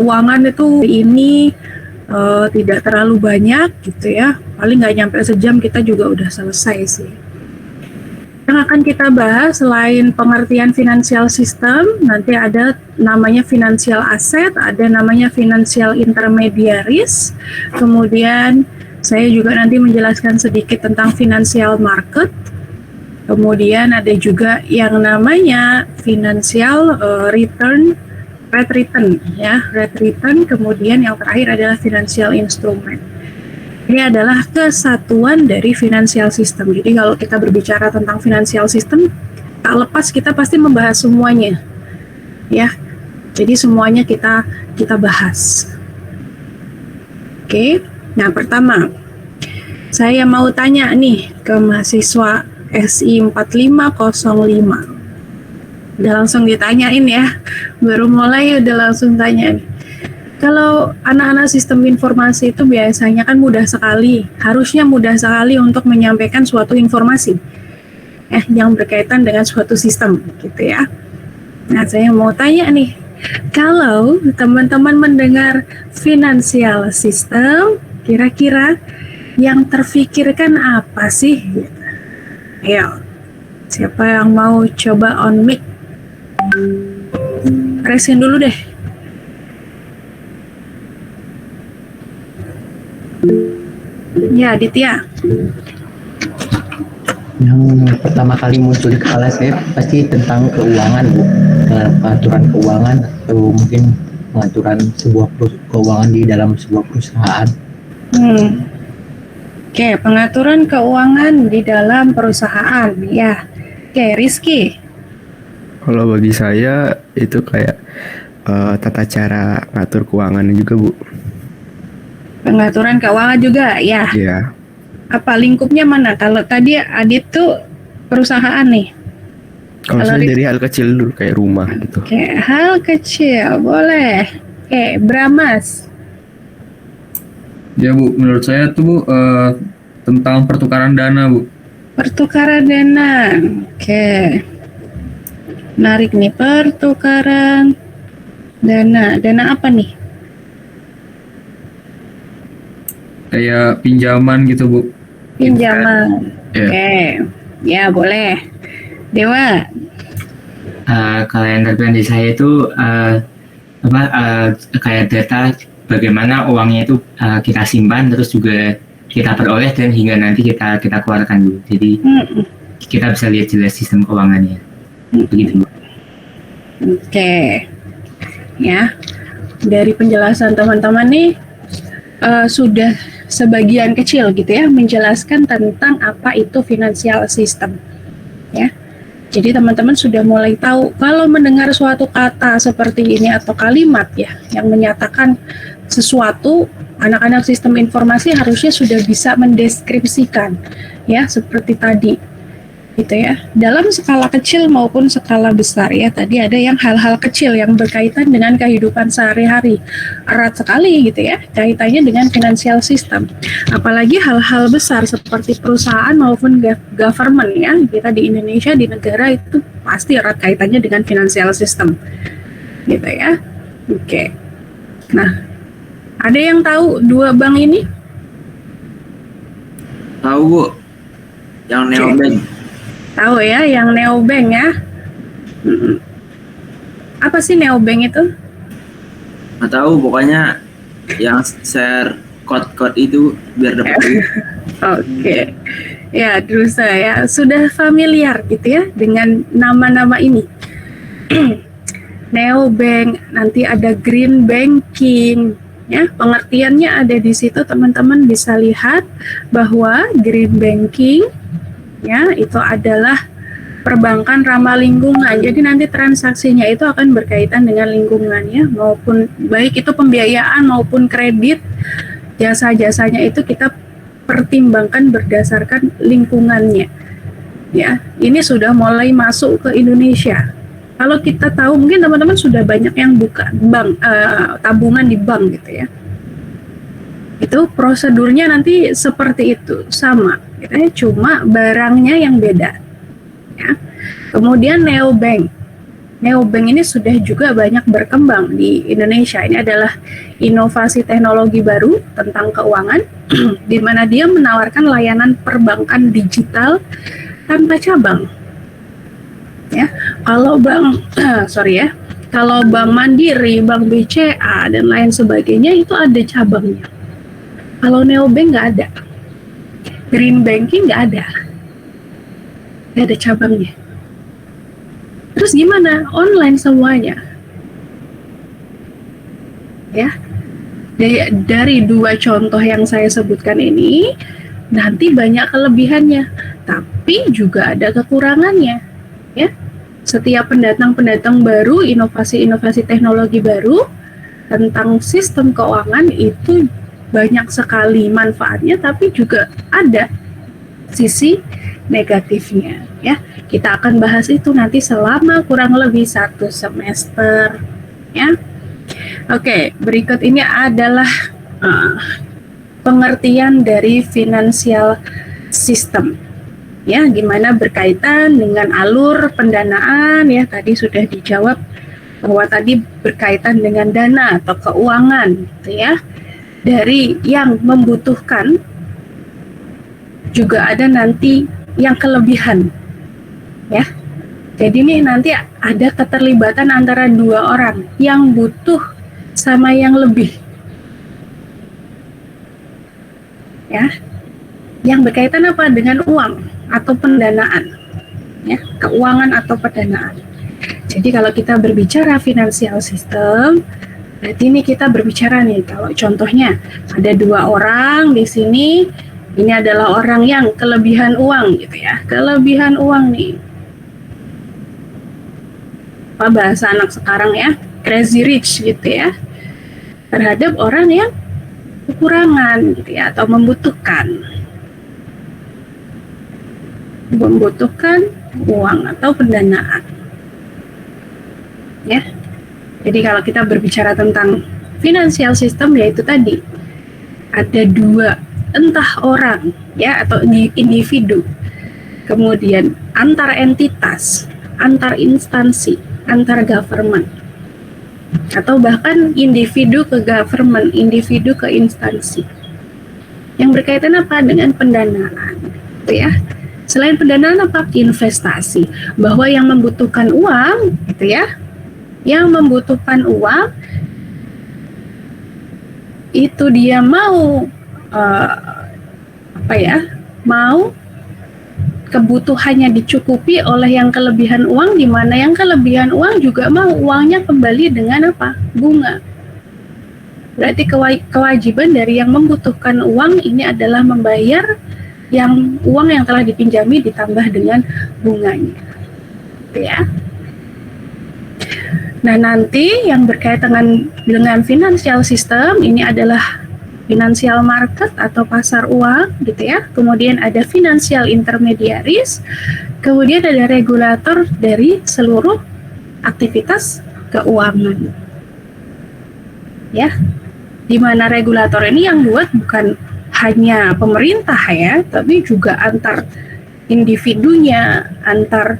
keuangan itu ini tidak terlalu banyak gitu ya, paling nggak nyampe sejam kita juga udah selesai sih. Yang akan kita bahas selain pengertian financial system, nanti ada namanya financial asset, ada namanya financial intermediaries, kemudian saya juga nanti menjelaskan sedikit tentang financial market, kemudian ada juga yang namanya financial rate return, kemudian yang terakhir adalah financial instrument. Ini adalah kesatuan dari financial system. Jadi kalau kita berbicara tentang financial system, tak lepas kita pasti membahas semuanya, ya. Jadi semuanya kita bahas. Oke. Nah, pertama, saya mau tanya nih ke mahasiswa SI 4505. Udah langsung ditanyain ya, baru mulai udah langsung tanya nih. Kalau anak-anak sistem informasi itu biasanya kan mudah sekali, harusnya mudah sekali untuk menyampaikan suatu informasi yang berkaitan dengan suatu sistem gitu ya. Nah, saya mau tanya nih, kalau teman-teman mendengar financial system, kira-kira yang terfikirkan apa sih? Ayo, siapa yang mau coba on mic? Presin dulu deh. Ya, Aditya. Yang pertama kali muncul di kepala saya pasti tentang keuangan, Bu. Pengaturan keuangan atau mungkin pengaturan sebuah keuangan di dalam sebuah perusahaan. Oke, pengaturan keuangan di dalam perusahaan, ya. Oke, Rizky. Kalau bagi saya itu kayak tata cara ngatur keuangan juga, Bu. Pengaturan keuangan juga, ya. Iya. Apa lingkupnya mana? Kalau tadi Adit tuh perusahaan nih. Kalau saya dari hal kecil dulu kayak rumah gitu. Oke, hal kecil boleh. Oke, Bramas. Ya, Bu, menurut saya tuh, Bu, tentang pertukaran dana, Bu. Pertukaran dana. Oke. Menarik nih, pertukaran dana. Dana apa nih? Kayak pinjaman gitu, Bu. Pinjaman. Ya. Oke. Ya, boleh. Dewa. Kalau yang terpenting di saya itu kayak data bagaimana uangnya itu kita simpan, terus juga kita peroleh dan hingga nanti kita keluarkan dulu. Jadi kita bisa lihat jelas sistem keuangannya. Begitu, Bu. Oke. Ya. Dari penjelasan teman-teman nih sudah sebagian kecil gitu ya menjelaskan tentang apa itu financial system. Ya. Jadi teman-teman sudah mulai tahu kalau mendengar suatu kata seperti ini atau kalimat ya yang menyatakan sesuatu, anak-anak sistem informasi harusnya sudah bisa mendeskripsikan ya seperti tadi gitu ya, dalam skala kecil maupun skala besar ya. Tadi ada yang hal-hal kecil yang berkaitan dengan kehidupan sehari-hari, erat sekali gitu ya kaitannya dengan financial system. Apalagi hal-hal besar seperti perusahaan maupun government ya, kita di Indonesia di negara itu pasti erat kaitannya dengan financial system gitu ya. Oke. Nah, ada yang tahu dua bank ini? Tahu, Bu. Yang neobank. Tahu ya, yang neobank ya. Apa sih neobank itu? Nggak tahu, pokoknya yang share code-code itu biar dapat duit. Oke. Ya, Drusa ya, sudah familiar gitu ya dengan nama-nama ini. Neobank, nanti ada green banking, ya. Pengertiannya ada di situ, teman-teman bisa lihat bahwa green banking ya itu adalah perbankan ramah lingkungan. Jadi nanti transaksinya itu akan berkaitan dengan lingkungan ya, maupun baik itu pembiayaan maupun kredit, jasa-jasanya itu kita pertimbangkan berdasarkan lingkungannya. Ya, ini sudah mulai masuk ke Indonesia. Kalau kita tahu, mungkin teman-teman sudah banyak yang buka bank, tabungan di bank gitu ya. Itu prosedurnya nanti seperti itu, sama gitu ya, cuma barangnya yang beda ya. Kemudian neobank neobank ini sudah juga banyak berkembang di Indonesia. Ini adalah inovasi teknologi baru tentang keuangan, di mana dia menawarkan layanan perbankan digital tanpa cabang. Ya, kalau bank, kalau Bank Mandiri, Bank BCA dan lain sebagainya itu ada cabangnya. Kalau neobank nggak ada, green banking nggak ada cabangnya. Terus gimana? Online semuanya. Ya. Dari dua contoh yang saya sebutkan ini, nanti banyak kelebihannya, tapi juga ada kekurangannya. Ya. Setiap pendatang baru, inovasi-inovasi teknologi baru tentang sistem keuangan itu banyak sekali manfaatnya, tapi juga ada sisi negatifnya. Ya, kita akan bahas itu nanti selama kurang lebih 1 semester. Ya, oke. Berikut ini adalah pengertian dari financial system. Ya, gimana berkaitan dengan alur pendanaan. Ya, tadi sudah dijawab bahwa tadi berkaitan dengan dana atau keuangan, gitu ya. Dari yang membutuhkan juga ada nanti yang kelebihan. Ya, jadi ini nanti ada keterlibatan antara dua orang yang butuh sama yang lebih. Ya, yang berkaitan apa dengan uang atau pendanaan. Ya, keuangan atau pendanaan. Jadi kalau kita berbicara financial system, berarti ini kita berbicara nih, kalau contohnya ada dua orang di sini, ini adalah orang yang kelebihan uang gitu ya, kelebihan uang nih. Apa bahasa anak sekarang ya, crazy rich gitu ya, terhadap orang yang kekurangan gitu ya, atau membutuhkan uang atau pendanaan. Ya, jadi kalau kita berbicara tentang financial system, yaitu tadi ada dua, entah orang ya atau individu, kemudian antar entitas, antar instansi, antar government, atau bahkan individu ke government, individu ke instansi, yang berkaitan apa dengan pendanaan, gitu ya. Selain pendanaan apa? Investasi, bahwa yang membutuhkan uang, gitu ya, yang membutuhkan uang itu dia mau mau kebutuhannya dicukupi oleh yang kelebihan uang, di mana yang kelebihan uang juga mau uangnya kembali dengan apa? Bunga. Berarti kewajiban dari yang membutuhkan uang ini adalah membayar yang uang yang telah dipinjami ditambah dengan bunganya. Gitu ya. Nah, nanti yang berkaitan dengan financial system ini adalah financial market atau pasar uang gitu ya. Kemudian ada financial intermediaries, kemudian ada regulator dari seluruh aktivitas keuangan. Ya. Di mana regulator ini yang buat bukan hanya pemerintah ya, tapi juga antar individunya, antar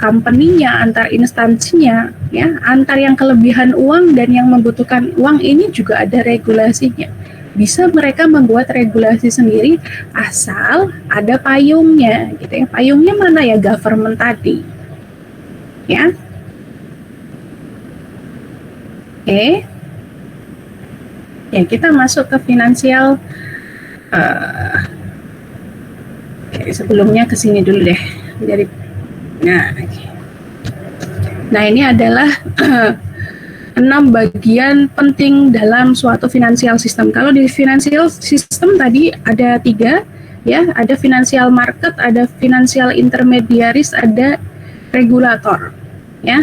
company-nya, antar instansinya, ya, antar yang kelebihan uang dan yang membutuhkan uang ini juga ada regulasinya. Bisa mereka membuat regulasi sendiri asal ada payungnya, gitu ya. Payungnya mana ya? Government tadi, ya. Oke, ya kita masuk ke finansial. Sebelumnya ke sini dulu deh. Nah, ini adalah 6 bagian penting dalam suatu financial system. Kalau di financial system tadi ada 3, ya, ada financial market, ada financial intermediaries, ada regulator, ya.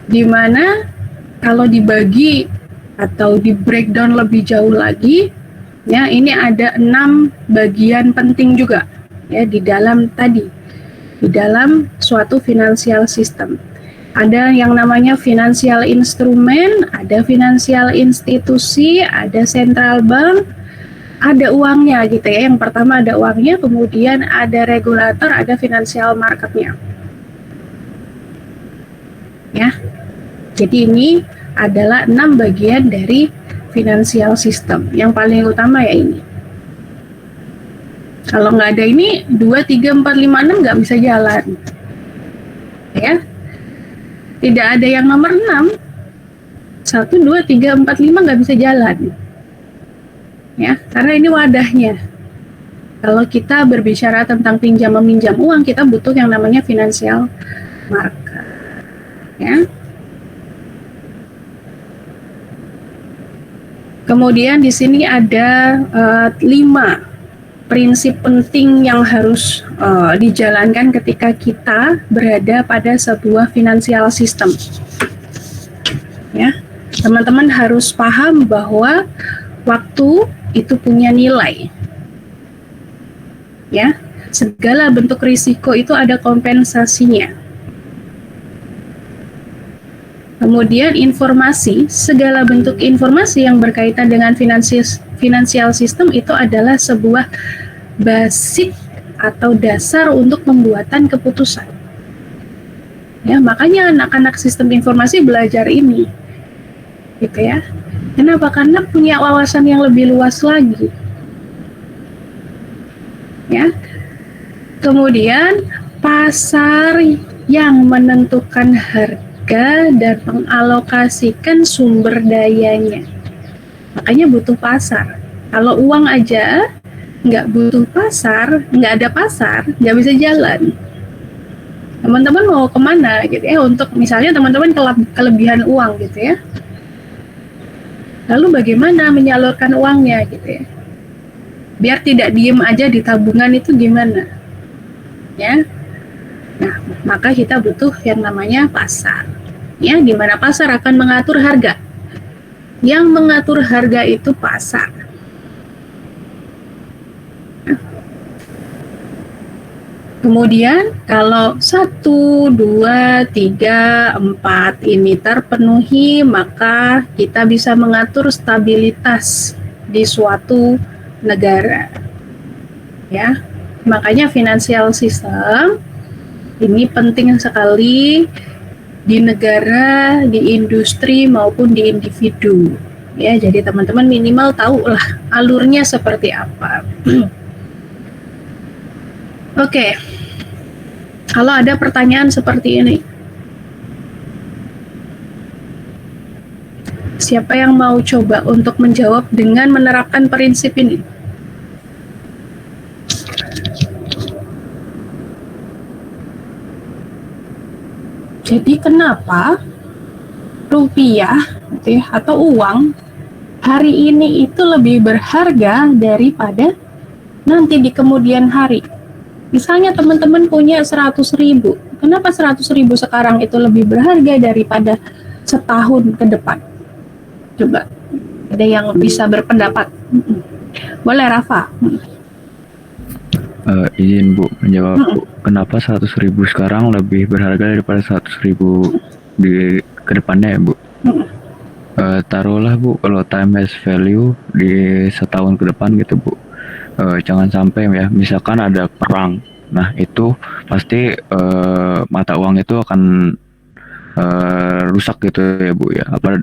Dimana kalau dibagi atau di breakdown lebih jauh lagi, ya, ini ada 6 bagian penting juga, ya, di dalam suatu financial system. Ada yang namanya financial instrument, ada financial institusi, ada central bank, ada uangnya gitu ya. Yang pertama ada uangnya, kemudian ada regulator, ada financial marketnya. Ya. Jadi ini adalah 6 bagian dari financial system. Yang paling utama ya ini. Kalau nggak ada ini 2, 3, 4, 5, 6 nggak bisa jalan. Ya. Tidak ada yang nomor 6. 1, 2, 3, 4, 5 nggak bisa jalan. Ya, karena ini wadahnya. Kalau kita berbicara tentang pinjam meminjam uang, kita butuh yang namanya financial market. Ya. Kemudian di sini ada 5 prinsip penting yang harus dijalankan ketika kita berada pada sebuah financial system. Ya, teman-teman harus paham bahwa waktu itu punya nilai. Ya, segala bentuk risiko itu ada kompensasinya. Kemudian informasi, segala bentuk informasi yang berkaitan dengan financial system itu adalah sebuah basic atau dasar untuk pembuatan keputusan. Ya, makanya anak-anak sistem informasi belajar ini. Gitu ya. Kenapa? Karena punya wawasan yang lebih luas lagi. Ya. Kemudian pasar yang menentukan harga dan mengalokasikan sumber dayanya. Makanya butuh pasar. Kalau uang aja nggak butuh pasar, nggak ada pasar, nggak bisa jalan. Teman-teman mau kemana gitu ya? Untuk misalnya teman-teman kelebihan uang gitu ya. Lalu bagaimana menyalurkan uangnya gitu ya? Biar tidak diem aja di tabungan itu gimana? Ya. Nah, maka kita butuh yang namanya pasar. Ya, di mana pasar akan mengatur harga. Yang mengatur harga itu pasar. Kemudian kalau 1, 2, 3, 4 ini terpenuhi, maka kita bisa mengatur stabilitas di suatu negara. Ya. Makanya financial system ini penting sekali di negara, di industri maupun di individu. Ya, jadi teman-teman minimal tahulah alurnya seperti apa. Oke. Kalau ada pertanyaan seperti ini. Siapa yang mau coba untuk menjawab dengan menerapkan prinsip ini? Jadi kenapa rupiah gitu ya, atau uang hari ini itu lebih berharga daripada nanti di kemudian hari? Misalnya teman-teman punya 100.000, kenapa 100.000 sekarang itu lebih berharga daripada setahun ke depan? Coba, ada yang bisa berpendapat? Boleh Rafa? Izin Bu menjawab Bu, kenapa 100.000 sekarang lebih berharga daripada 100.000 di kedepannya ya Bu? Taruhlah Bu, kalau time has value di setahun ke depan gitu Bu, jangan sampai ya misalkan ada perang, nah itu pasti mata uang itu akan rusak gitu ya Bu ya, apa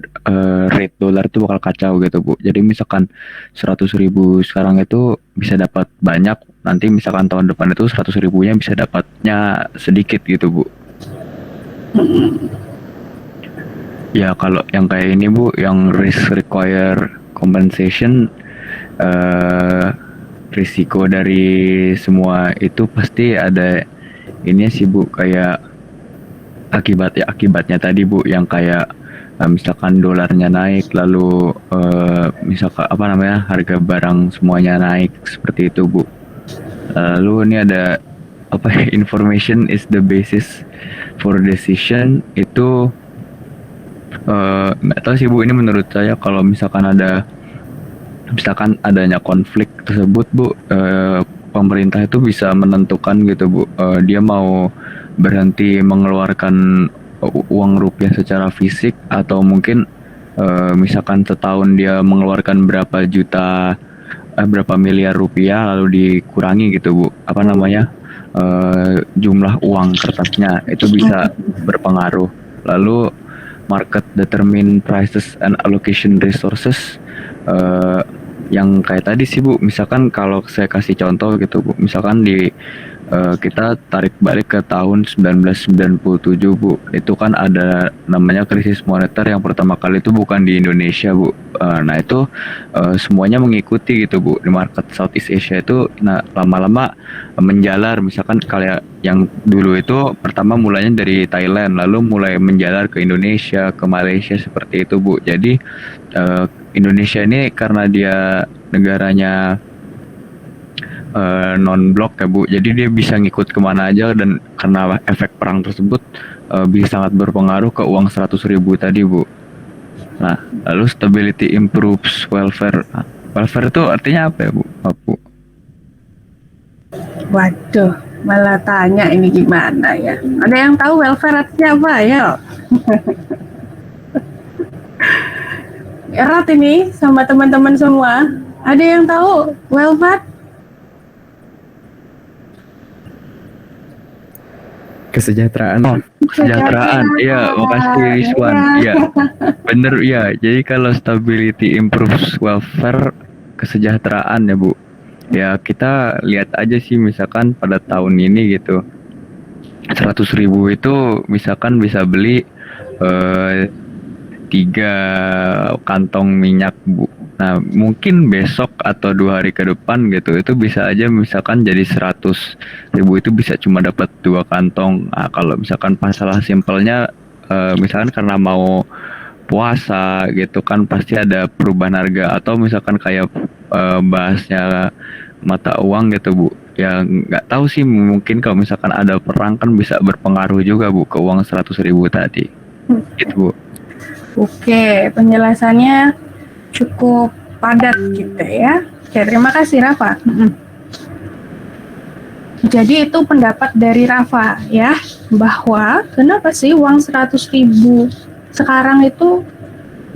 rate dolar itu bakal kacau gitu Bu. Jadi misalkan 100.000 sekarang itu bisa dapat banyak, nanti misalkan tahun depan itu 100.000-nya bisa dapatnya sedikit gitu Bu. Ya kalau yang kayak ini Bu, yang risk require compensation, risiko dari semua itu pasti ada ini sih Bu, kayak akibatnya tadi Bu, yang kayak misalkan dolarnya naik, lalu misalkan apa namanya, harga barang semuanya naik seperti itu Bu. Lalu ini ada apa ya, information is the basis for decision, itu nggak tahu sih Bu, ini menurut saya kalau misalkan adanya konflik tersebut Bu, pemerintah itu bisa menentukan gitu Bu, dia mau berhenti mengeluarkan uang rupiah secara fisik, atau mungkin misalkan setahun dia mengeluarkan berapa miliar rupiah lalu dikurangi gitu Bu, jumlah uang kertasnya itu bisa berpengaruh. Lalu market determine prices and allocation resources, yang kayak tadi sih Bu, misalkan kalau saya kasih contoh gitu Bu, misalkan kita tarik balik ke tahun 1997 Bu, itu kan ada namanya krisis moneter yang pertama kali itu bukan di Indonesia Bu. Nah itu semuanya mengikuti gitu Bu, di market Southeast Asia itu lama-lama menjalar, misalkan kayak yang dulu itu pertama mulanya dari Thailand, lalu mulai menjalar ke Indonesia, ke Malaysia seperti itu Bu. Jadi Indonesia ini karena dia negaranya non-blok ya Bu, jadi dia bisa ngikut kemana aja, dan karena efek perang tersebut bisa sangat berpengaruh ke uang 100.000 tadi Bu. Nah, lalu stability improves welfare. Welfare itu artinya apa ya Bu? Waduh, malah tanya ini gimana ya? Ada yang tahu welfare artinya apa ya? Erat ini sama teman-teman semua. Ada yang tahu welfare? Kesejahteraan. Kesejahteraan, iya, makasih Rizwan. Iya, bener ya. Jadi kalau stability improves welfare, kesejahteraan ya Bu. Ya kita lihat aja sih, misalkan pada tahun ini gitu, 100.000 itu misalkan bisa beli 3 kantong minyak Bu. Nah mungkin besok atau 2 hari ke depan gitu, itu bisa aja misalkan jadi 100.000 itu bisa cuma dapat 2 kantong. Nah kalau misalkan masalah simpelnya, misalkan karena mau puasa gitu kan pasti ada perubahan harga, atau misalkan kayak bahasnya mata uang gitu Bu. Ya nggak tahu sih, mungkin kalau misalkan ada perang kan bisa berpengaruh juga Bu ke uang 100.000 tadi. Gitu Bu. Oke, penjelasannya cukup padat gitu ya. Oke, terima kasih Rafa. Jadi itu pendapat dari Rafa ya, bahwa kenapa sih uang 100.000 sekarang itu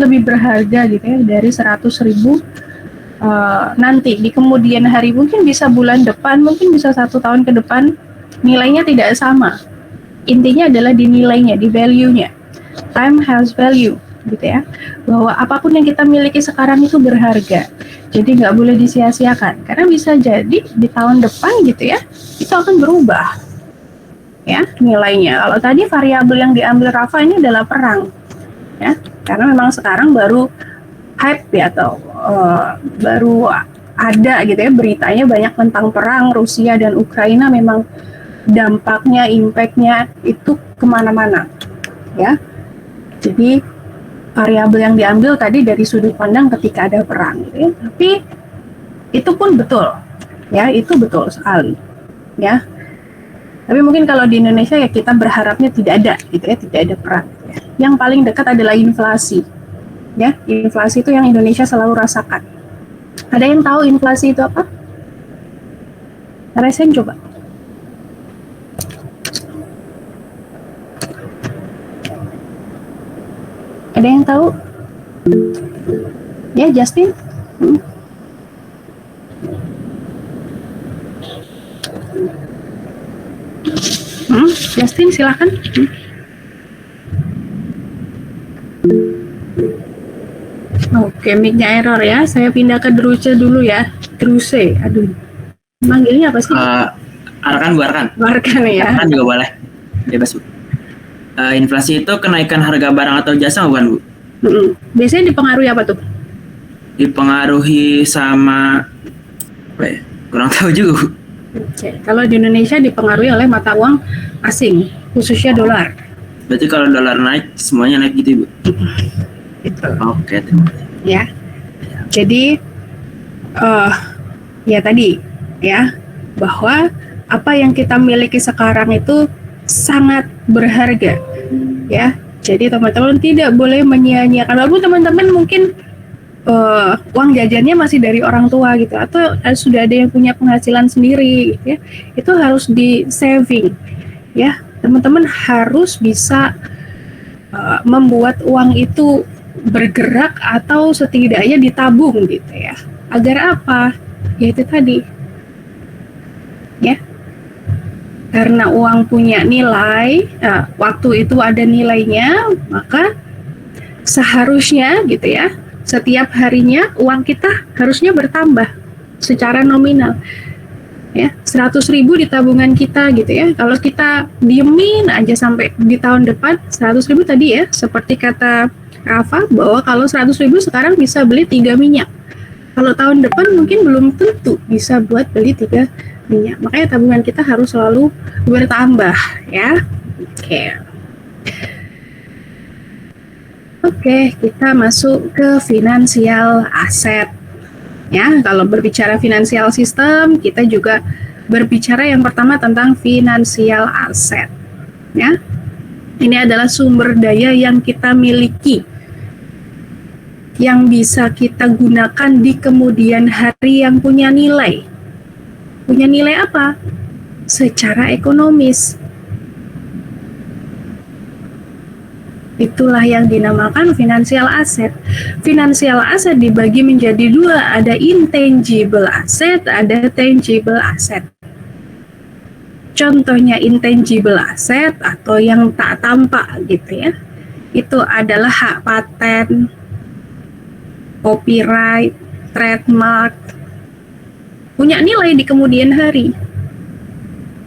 lebih berharga gitu ya dari 100.000 nanti di kemudian hari, mungkin bisa bulan depan, mungkin bisa 1 tahun ke depan nilainya tidak sama. Intinya adalah di nilainya, di value-nya. Time has value gitu ya, bahwa apapun yang kita miliki sekarang itu berharga, jadi nggak boleh disia-siakan, karena bisa jadi di tahun depan gitu ya itu akan berubah ya nilainya. Kalau tadi variabel yang diambil Rafa ini adalah perang ya, karena memang sekarang baru hype ya, atau baru ada gitu ya beritanya banyak tentang perang Rusia dan Ukraina, memang dampaknya, impactnya itu kemana-mana ya. Jadi variabel yang diambil tadi dari sudut pandang ketika ada perang gitu ya. Tapi itu pun betul ya, itu betul sekali ya. Tapi mungkin kalau di Indonesia ya kita berharapnya tidak ada gitu ya, tidak ada perang gitu ya. Yang paling dekat adalah inflasi ya. Inflasi itu yang Indonesia selalu rasakan. Ada yang tahu inflasi itu apa? Resen coba. Ada yang tahu? Ya, Justin? Justin, silakan. Oke, mic-nya error ya. Saya pindah ke Druce dulu ya. Druce, aduh. Manggilnya apa sih? Arkan, Bu Arkan. Arkan ya. Arkan juga boleh. Bebas, Bu. Inflasi itu kenaikan harga barang atau jasa bukan Bu? Biasanya dipengaruhi apa tuh? Dipengaruhi sama apa ya? Kurang tahu juga Bu. Oke. Kalau di Indonesia dipengaruhi oleh mata uang asing, khususnya dolar. Berarti kalau dolar naik semuanya naik gitu Bu? Gitu. Oke, terima kasih. Ya. Jadi ya tadi ya, bahwa apa yang kita miliki sekarang itu sangat berharga ya. Jadi teman-teman tidak boleh menyia-nyiakan, walaupun teman-teman mungkin uang jajannya masih dari orang tua gitu, atau sudah ada yang punya penghasilan sendiri gitu ya, itu harus di saving ya. Teman-teman harus bisa membuat uang itu bergerak atau setidaknya ditabung gitu ya. Agar apa? Ya itu tadi ya, karena uang punya nilai, waktu itu ada nilainya, maka seharusnya gitu ya, setiap harinya uang kita harusnya bertambah secara nominal. Ya, 100.000 di tabungan kita gitu ya. Kalau kita diemin aja sampai di tahun depan, 100.000 tadi ya, seperti kata Rafa bahwa kalau 100.000 sekarang bisa beli 3 minyak. Kalau tahun depan mungkin belum tentu bisa buat beli 3 minyak. Makanya tabungan kita harus selalu bertambah ya. Oke, kita masuk ke finansial aset. Ya, kalau berbicara finansial system, kita juga berbicara yang pertama tentang finansial aset. Ya, ini adalah sumber daya yang kita miliki, yang bisa kita gunakan di kemudian hari yang punya nilai. Punya nilai apa? Secara ekonomis. Itulah yang dinamakan finansial asset. Finansial asset dibagi menjadi 2, ada intangible asset, ada tangible asset. Contohnya intangible asset atau yang tak tampak gitu ya. Itu adalah hak paten, copyright, trademark, punya nilai di kemudian hari.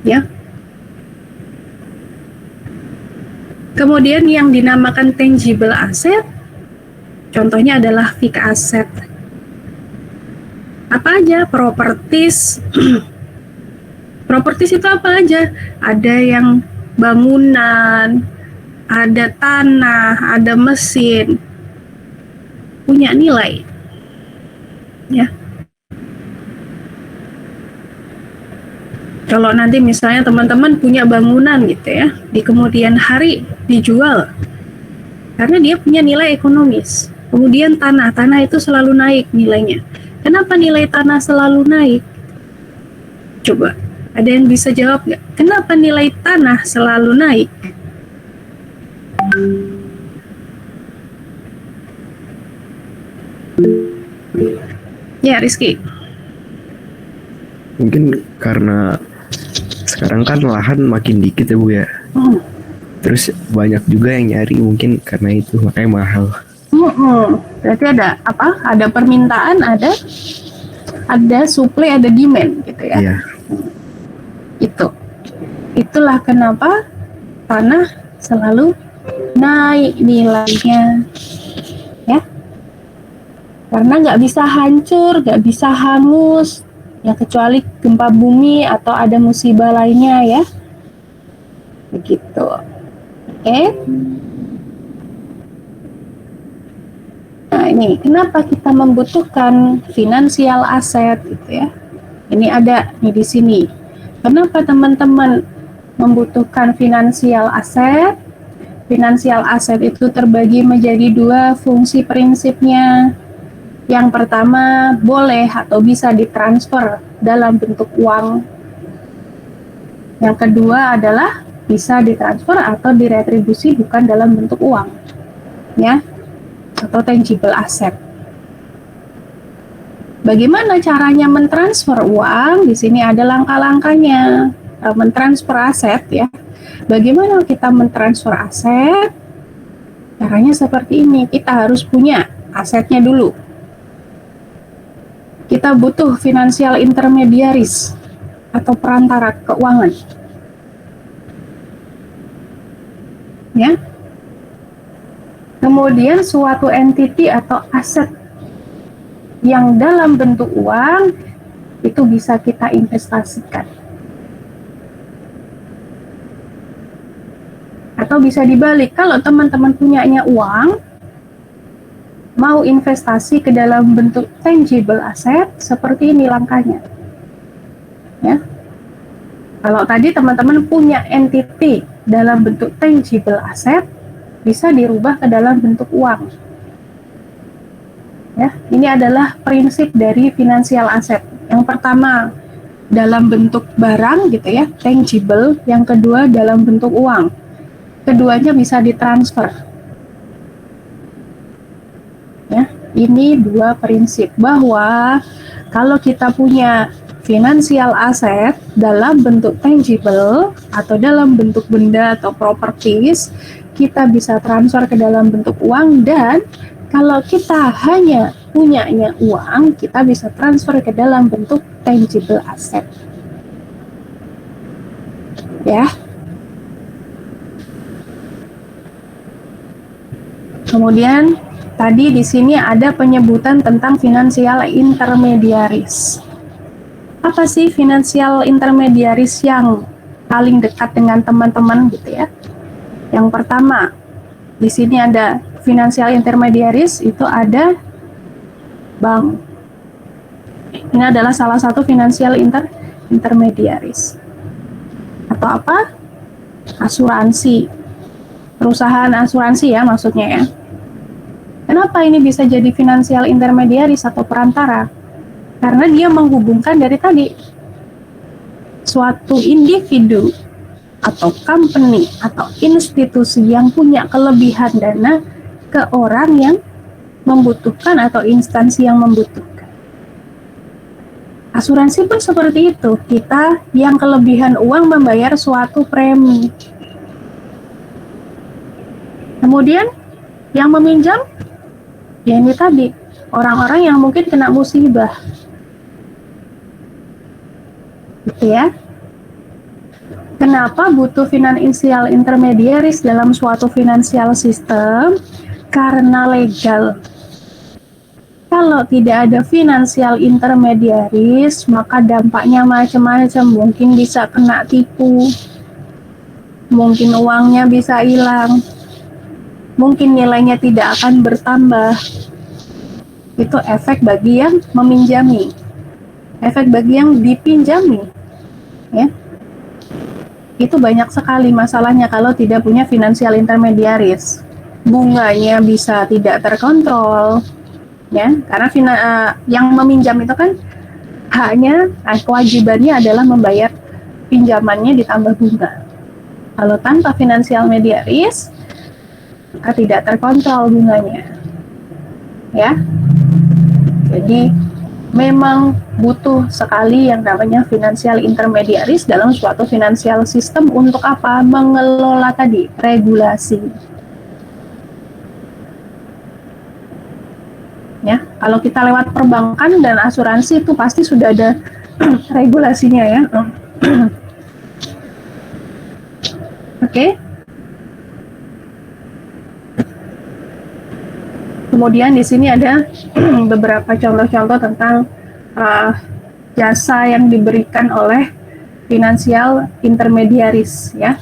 Ya. Kemudian yang dinamakan tangible asset, contohnya adalah fixed asset. Apa aja? Properties. Properties itu apa aja? Ada yang bangunan, ada tanah, ada mesin, punya nilai. Ya. Kalau nanti misalnya teman-teman punya bangunan gitu ya, di kemudian hari dijual, karena dia punya nilai ekonomis. Kemudian tanah itu selalu naik nilainya. Kenapa nilai tanah selalu naik? Coba, ada yang bisa jawab nggak? Kenapa nilai tanah selalu naik? Ya, Rizky. Mungkin karena sekarang kan lahan makin dikit ya Bu ya. Terus banyak juga yang nyari, mungkin karena itu makanya mahal. Berarti ada apa? Ada permintaan, ada supply, ada demand gitu ya. Iya. Itulah kenapa tanah selalu naik nilainya. Ya. Karena nggak bisa hancur, nggak bisa hangus. Ya kecuali gempa bumi atau ada musibah lainnya ya. Begitu. Oke. Nah, ini kenapa kita membutuhkan finansial asset gitu ya. Ini ada nih di sini. Kenapa teman-teman membutuhkan finansial asset? Finansial asset itu terbagi menjadi 2 fungsi prinsipnya. Yang pertama, boleh atau bisa ditransfer dalam bentuk uang. Yang kedua adalah bisa ditransfer atau diretribusi bukan dalam bentuk uang. Ya, atau tangible asset. Bagaimana caranya mentransfer uang? Di sini ada langkah-langkahnya. Mentransfer aset ya. Bagaimana kita mentransfer aset? Caranya seperti ini. Kita harus punya asetnya dulu. Kita butuh financial intermediaries atau perantara keuangan. Ya. Kemudian suatu entity atau aset yang dalam bentuk uang itu bisa kita investasikan. Atau bisa dibalik, kalau teman-teman punyanya uang, mau investasi ke dalam bentuk tangible asset, seperti ini langkahnya. Ya. Kalau tadi teman-teman punya entity dalam bentuk tangible asset, bisa dirubah ke dalam bentuk uang. Ya, ini adalah prinsip dari financial asset. Yang pertama dalam bentuk barang gitu ya, tangible. Yang kedua dalam bentuk uang. Keduanya bisa ditransfer. Ya, ini 2 prinsip bahwa kalau kita punya financial asset dalam bentuk tangible atau dalam bentuk benda atau properties, kita bisa transfer ke dalam bentuk uang, dan kalau kita hanya punyanya uang, kita bisa transfer ke dalam bentuk tangible asset. Ya. Kemudian tadi di sini ada penyebutan tentang financial intermediaries. Apa sih financial intermediaries yang paling dekat dengan teman-teman gitu ya? Yang pertama, di sini ada financial intermediaries, itu ada bank. Ini adalah salah satu financial intermediaries. Atau apa? Asuransi. Perusahaan asuransi ya maksudnya ya. Kenapa ini bisa jadi financial intermediaries atau perantara? Karena dia menghubungkan dari tadi suatu individu atau company atau institusi yang punya kelebihan dana ke orang yang membutuhkan atau instansi yang membutuhkan. Asuransi pun seperti itu. Kita yang kelebihan uang membayar suatu premi. Kemudian yang meminjam, ya ini tadi, orang-orang yang mungkin kena musibah. Gitu ya. Kenapa butuh financial intermediaries dalam suatu financial system? Karena legal. Kalau tidak ada financial intermediaries, maka dampaknya macam-macam. Mungkin bisa kena tipu, mungkin uangnya bisa hilang, mungkin nilainya tidak akan bertambah. Itu efek bagi yang meminjami, efek bagi yang dipinjami, ya. Itu banyak sekali masalahnya kalau tidak punya financial intermediaries. Bunganya bisa tidak terkontrol, ya, karena yang meminjam itu kan haknya, kewajibannya adalah membayar pinjamannya ditambah bunga. Kalau tanpa financial intermediaries, maka tidak terkontrol bunganya, ya. Jadi memang butuh sekali yang namanya financial intermediaries dalam suatu financial system. Untuk apa? Mengelola tadi regulasi. Ya, kalau kita lewat perbankan dan asuransi itu pasti sudah ada regulasinya ya. Oke. Kemudian di sini ada beberapa contoh-contoh tentang jasa yang diberikan oleh financial intermediaries ya.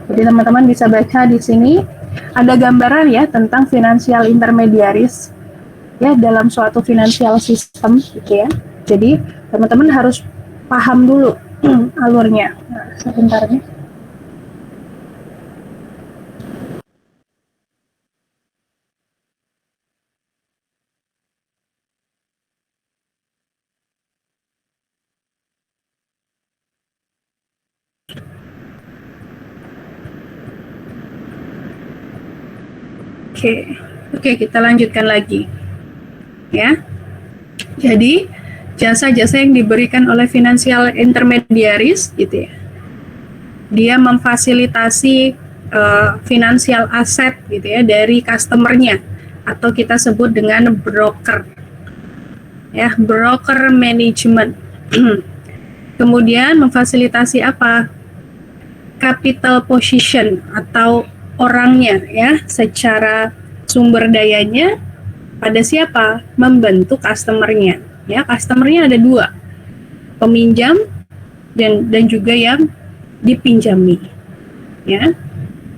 Jadi teman-teman bisa baca di sini ada gambaran ya tentang financial intermediaries ya dalam suatu financial system gitu ya. Jadi teman-teman harus paham dulu alurnya. Nah, sebentar nih. Oke, kita lanjutkan lagi. Ya. Jadi, jasa-jasa yang diberikan oleh financial intermediaries gitu ya. Dia memfasilitasi financial asset gitu ya dari customernya, atau kita sebut dengan broker. Ya, broker management. Kemudian memfasilitasi apa? Capital position atau orangnya ya, secara sumber dayanya pada siapa? Membentuk customernya ya. Customernya ada dua, peminjam dan juga yang dipinjami ya.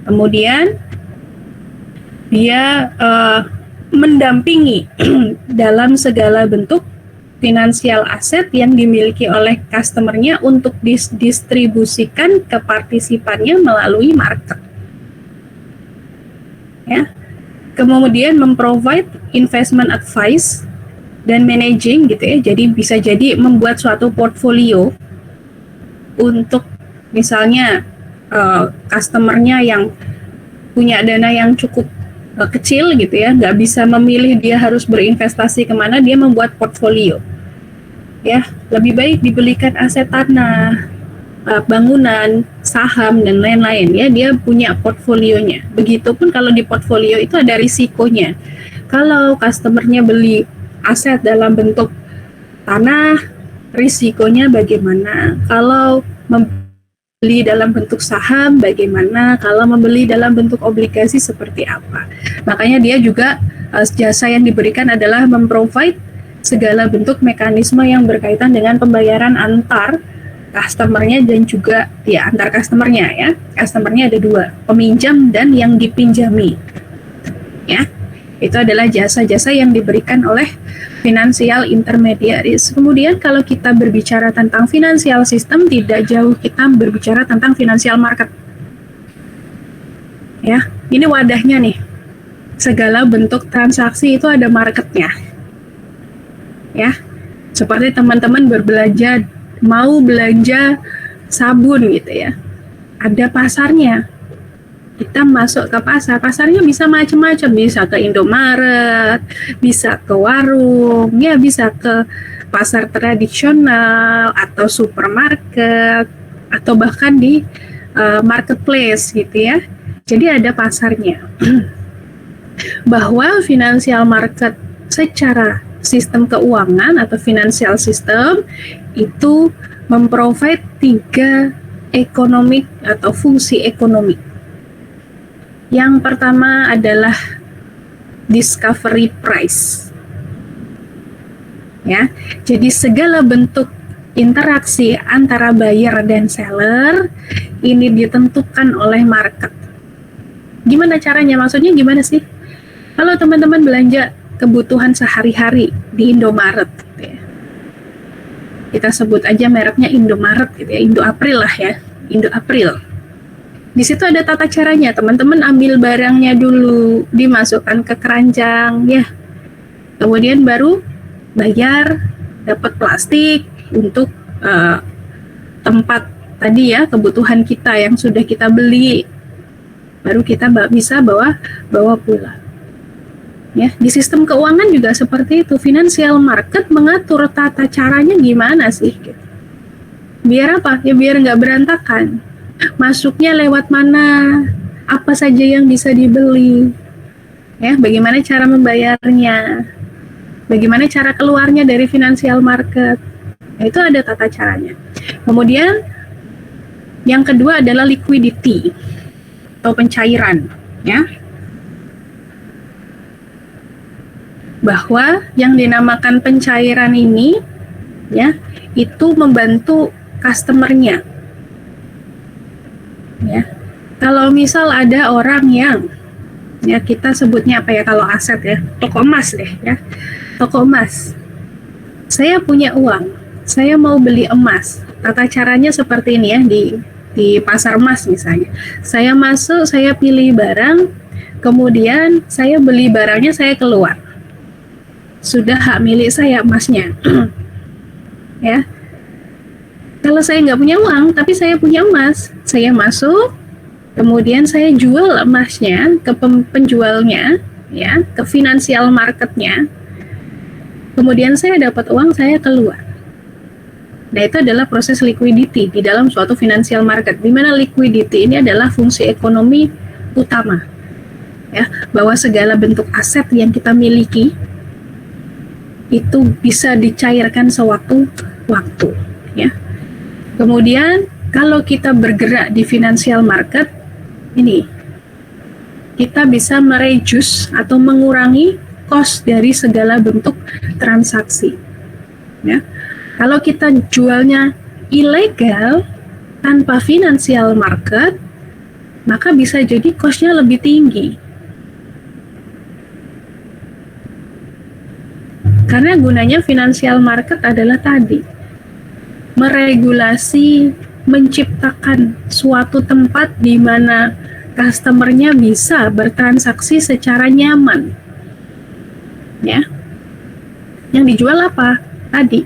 Kemudian dia mendampingi dalam segala bentuk finansial aset yang dimiliki oleh customernya untuk didistribusikan ke partisipannya melalui market. Ya. Kemudian memprovide investment advice dan managing gitu ya. Jadi bisa jadi membuat suatu portfolio untuk misalnya customernya yang punya dana yang cukup kecil gitu ya, nggak bisa memilih dia harus berinvestasi kemana, dia membuat portfolio. ya lebih baik dibelikan aset tanah, bangunan, saham dan lain-lain ya, dia punya portfolionya. Begitupun kalau di portfolio itu ada risikonya. Kalau customernya beli aset dalam bentuk tanah, risikonya bagaimana? Kalau membeli dalam bentuk saham bagaimana? Kalau membeli dalam bentuk obligasi seperti apa? Makanya dia juga jasa yang diberikan adalah memprovide segala bentuk mekanisme yang berkaitan dengan pembayaran antar customernya dan juga ya antar customernya ya. Customernya ada dua, peminjam dan yang dipinjami. Ya, itu adalah jasa-jasa yang diberikan oleh financial intermediaries. Kemudian kalau kita berbicara tentang financial system, tidak jauh kita berbicara tentang financial market. Ya, ini wadahnya nih. Segala bentuk transaksi itu ada marketnya. Ya, seperti teman-teman berbelanja, mau belanja sabun gitu ya, ada pasarnya. Kita masuk ke pasar, pasarnya bisa macam-macam, bisa ke Indomaret, bisa ke warung, ya bisa ke pasar tradisional atau supermarket atau bahkan di marketplace gitu ya. Jadi ada pasarnya. Bahwa financial market secara sistem keuangan atau financial system itu memprovide 3 ekonomi atau fungsi ekonomi. Yang pertama adalah discovery price. Ya, jadi segala bentuk interaksi antara buyer dan seller ini ditentukan oleh market. Gimana caranya? Maksudnya gimana sih? Kalau teman-teman belanja kebutuhan sehari-hari di Indomaret gitu ya. Kita sebut aja mereknya Indomaret gitu ya, Indoapril lah ya, Indoapril. Di situ ada tata caranya, teman-teman ambil barangnya dulu, dimasukkan ke keranjang ya. Kemudian baru bayar, dapat plastik untuk tempat tadi ya, kebutuhan kita yang sudah kita beli. Baru kita bisa bawa pulang. Ya, di sistem keuangan juga seperti itu. Financial market mengatur tata caranya gimana sih? Gitu. Biar apa? Ya biar nggak berantakan. Masuknya lewat mana? Apa saja yang bisa dibeli? Ya, bagaimana cara membayarnya? Bagaimana cara keluarnya dari financial market? Nah, itu ada tata caranya. Kemudian yang kedua adalah liquidity atau pencairan, ya. Bahwa yang dinamakan pencairan ini ya itu membantu customernya ya. Kalau misal ada orang yang ya kita sebutnya apa ya kalau aset ya, toko emas deh ya, toko emas, saya punya uang, saya mau beli emas, tata caranya seperti ini ya, di pasar emas misalnya, saya masuk, saya pilih barang, kemudian saya beli barangnya, saya keluar, sudah hak milik saya emasnya. Ya, kalau saya nggak punya uang tapi saya punya emas, saya masuk, kemudian saya jual emasnya ke penjualnya ya, ke financial marketnya, kemudian saya dapat uang, saya keluar. Nah, itu adalah proses liquidity di dalam suatu financial market, di mana liquidity ini adalah fungsi ekonomi utama ya, bahwa segala bentuk aset yang kita miliki itu bisa dicairkan sewaktu-waktu ya. Kemudian kalau kita bergerak di financial market ini, kita bisa mereduce atau mengurangi cost dari segala bentuk transaksi ya. Kalau kita jualnya ilegal tanpa financial market, maka bisa jadi cost-nya lebih tinggi. Karena gunanya financial market adalah tadi meregulasi, menciptakan suatu tempat di mana customernya bisa bertransaksi secara nyaman. Ya. Yang dijual apa? Tadi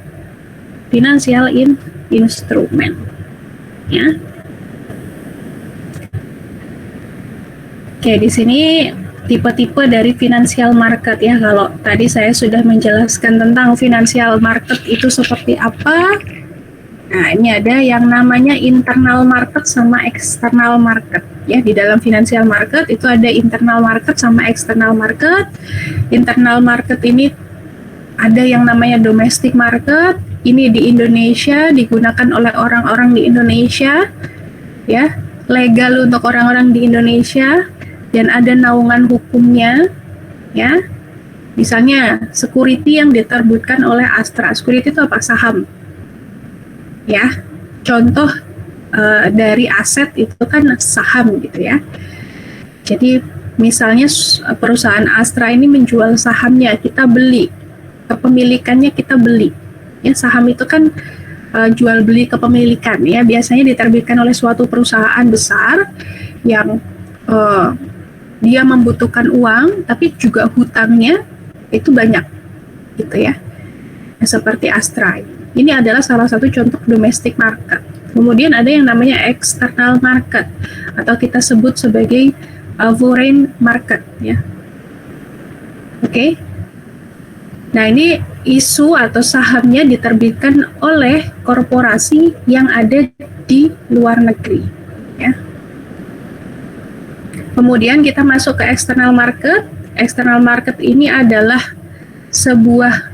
financial instrument. Ya. Oke, di sini tipe-tipe dari financial market ya. Kalau tadi saya sudah menjelaskan tentang financial market itu seperti apa. Nah, ini ada yang namanya internal market sama external market. Ya, di dalam financial market itu ada internal market sama external market. Internal market ini ada yang namanya domestic market. Ini di Indonesia digunakan oleh orang-orang di Indonesia. Ya, legal untuk orang-orang di Indonesia dan ada naungan hukumnya. Ya. Misalnya security yang diterbitkan oleh Astra. Security itu apa? Saham. Ya, contoh dari aset itu kan saham gitu ya. Jadi misalnya perusahaan Astra ini menjual sahamnya, kita beli, kepemilikannya kita beli. Ya, saham itu kan jual beli kepemilikan ya, biasanya diterbitkan oleh suatu perusahaan besar yang dia membutuhkan uang, tapi juga hutangnya itu banyak, gitu ya. Seperti Astra. Ini adalah salah satu contoh domestic market. Kemudian ada yang namanya external market atau kita sebut sebagai foreign market ya. Oke. Nah, ini isu atau sahamnya diterbitkan oleh korporasi yang ada di luar negeri ya. Kemudian kita masuk ke external market. External market ini adalah sebuah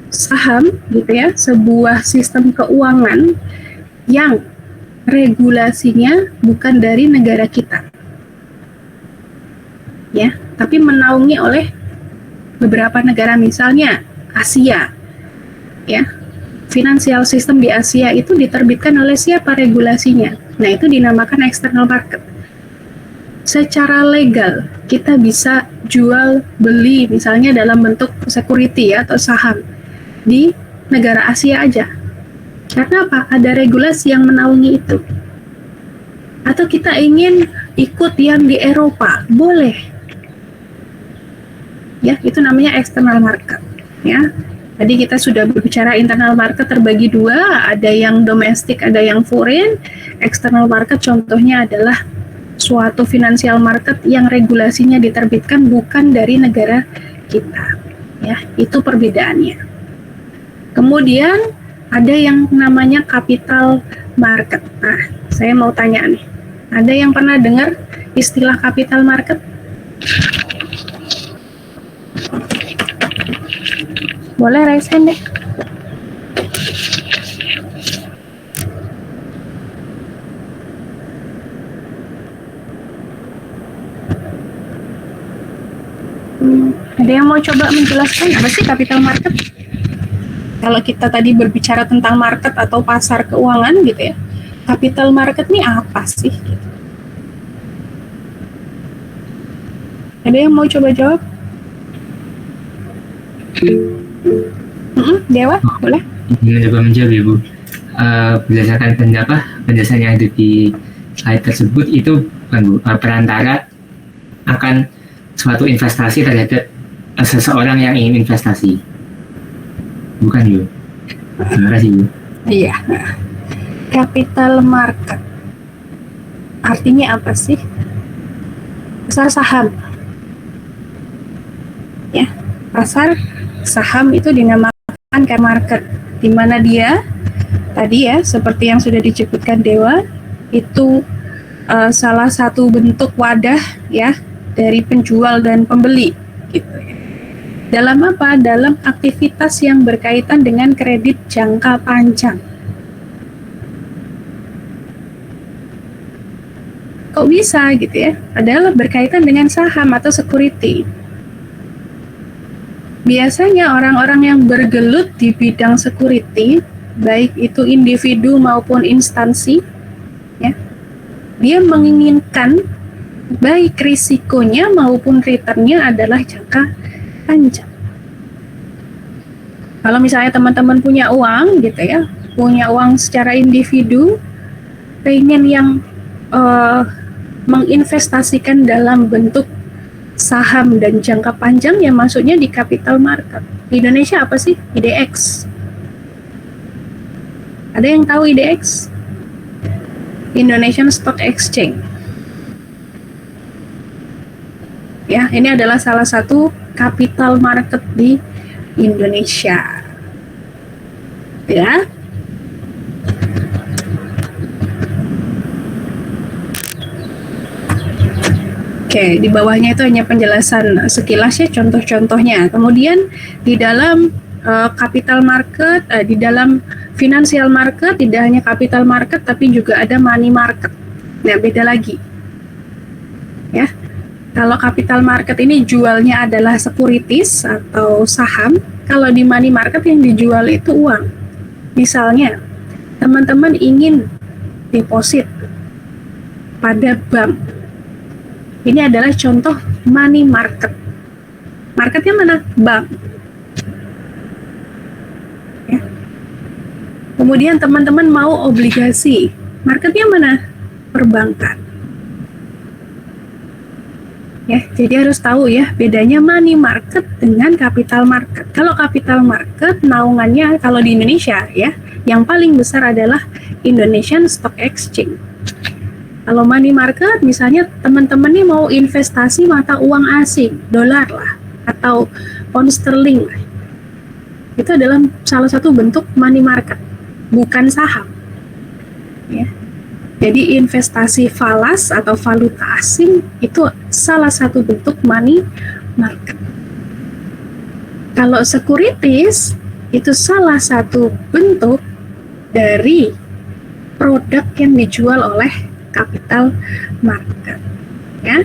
saham gitu ya, sebuah sistem keuangan yang regulasinya bukan dari negara kita ya, tapi menaungi oleh beberapa negara, misalnya Asia ya. Financial system di Asia itu diterbitkan oleh siapa regulasinya? Nah, itu dinamakan external market. Secara legal kita bisa jual beli misalnya dalam bentuk security ya, atau saham di negara Asia aja. Karena apa? Ada regulasi yang menaungi itu. Atau kita ingin ikut yang di Eropa, boleh. Ya, itu namanya external market. Ya, tadi kita sudah berbicara internal market terbagi dua, ada yang domestik, ada yang foreign. External market contohnya adalah suatu financial market yang regulasinya diterbitkan bukan dari negara kita. Ya, itu perbedaannya. Kemudian ada yang namanya capital market. Nah, saya mau tanya nih, ada yang pernah dengar istilah capital market? Boleh raise hand deh. Ada yang mau coba menjelaskan apa sih capital market? Kalau kita tadi berbicara tentang market atau pasar keuangan gitu ya, capital market ini apa sih? Ada yang mau coba jawab? Dewa, boleh? Ingin coba menjawab ya Bu. Berdasarkan penjelasan yang ada di slide tersebut itu bukan Bu, perantara akan suatu investasi terhadap seseorang yang ingin investasi. Bukan Bu. Terima kasih Bu. Iya. Capital market artinya apa sih? Pasar saham. Ya, pasar saham itu dinamakan capital market, di mana dia tadi ya seperti yang sudah disebutkan Dewa itu salah satu bentuk wadah ya dari penjual dan pembeli gitu ya. Dalam apa? Dalam aktivitas yang berkaitan dengan kredit jangka panjang. Kok bisa gitu ya? Adalah berkaitan dengan saham atau security. Biasanya orang-orang yang bergelut di bidang security, baik itu individu maupun instansi, ya, dia menginginkan baik risikonya maupun returnnya adalah jangka panjang. Kalau misalnya teman-teman punya uang gitu ya, punya uang secara individu, pengen yang menginvestasikan dalam bentuk saham dan jangka panjang, ya masuknya di capital market. Di Indonesia apa sih? IDX. Ada yang tahu IDX? Indonesian Stock Exchange. Ya, ini adalah salah satu capital market di Indonesia. Ya. Oke, di bawahnya itu hanya penjelasan sekilas ya, contoh-contohnya. Kemudian di dalam capital market, di dalam financial market tidak hanya capital market tapi juga ada money market. Nah, beda lagi. Ya. Kalau capital market ini jualnya adalah securities atau saham, kalau di money market yang dijual itu uang. Misalnya, teman-teman ingin deposit pada bank. Ini adalah contoh money market. Marketnya mana? Bank. Ya. Kemudian teman-teman mau obligasi. Marketnya mana? Perbankan. Ya, jadi harus tahu ya bedanya money market dengan capital market. Kalau capital market naungannya kalau di Indonesia ya, yang paling besar adalah Indonesian Stock Exchange. Kalau money market misalnya teman-teman nih mau investasi mata uang asing, dolar lah atau pound sterling lah. Itu adalah salah satu bentuk money market, bukan saham. Ya. Jadi investasi falas atau valuta asing itu salah satu bentuk money market. Kalau securities itu salah satu bentuk dari produk yang dijual oleh capital market. Ya.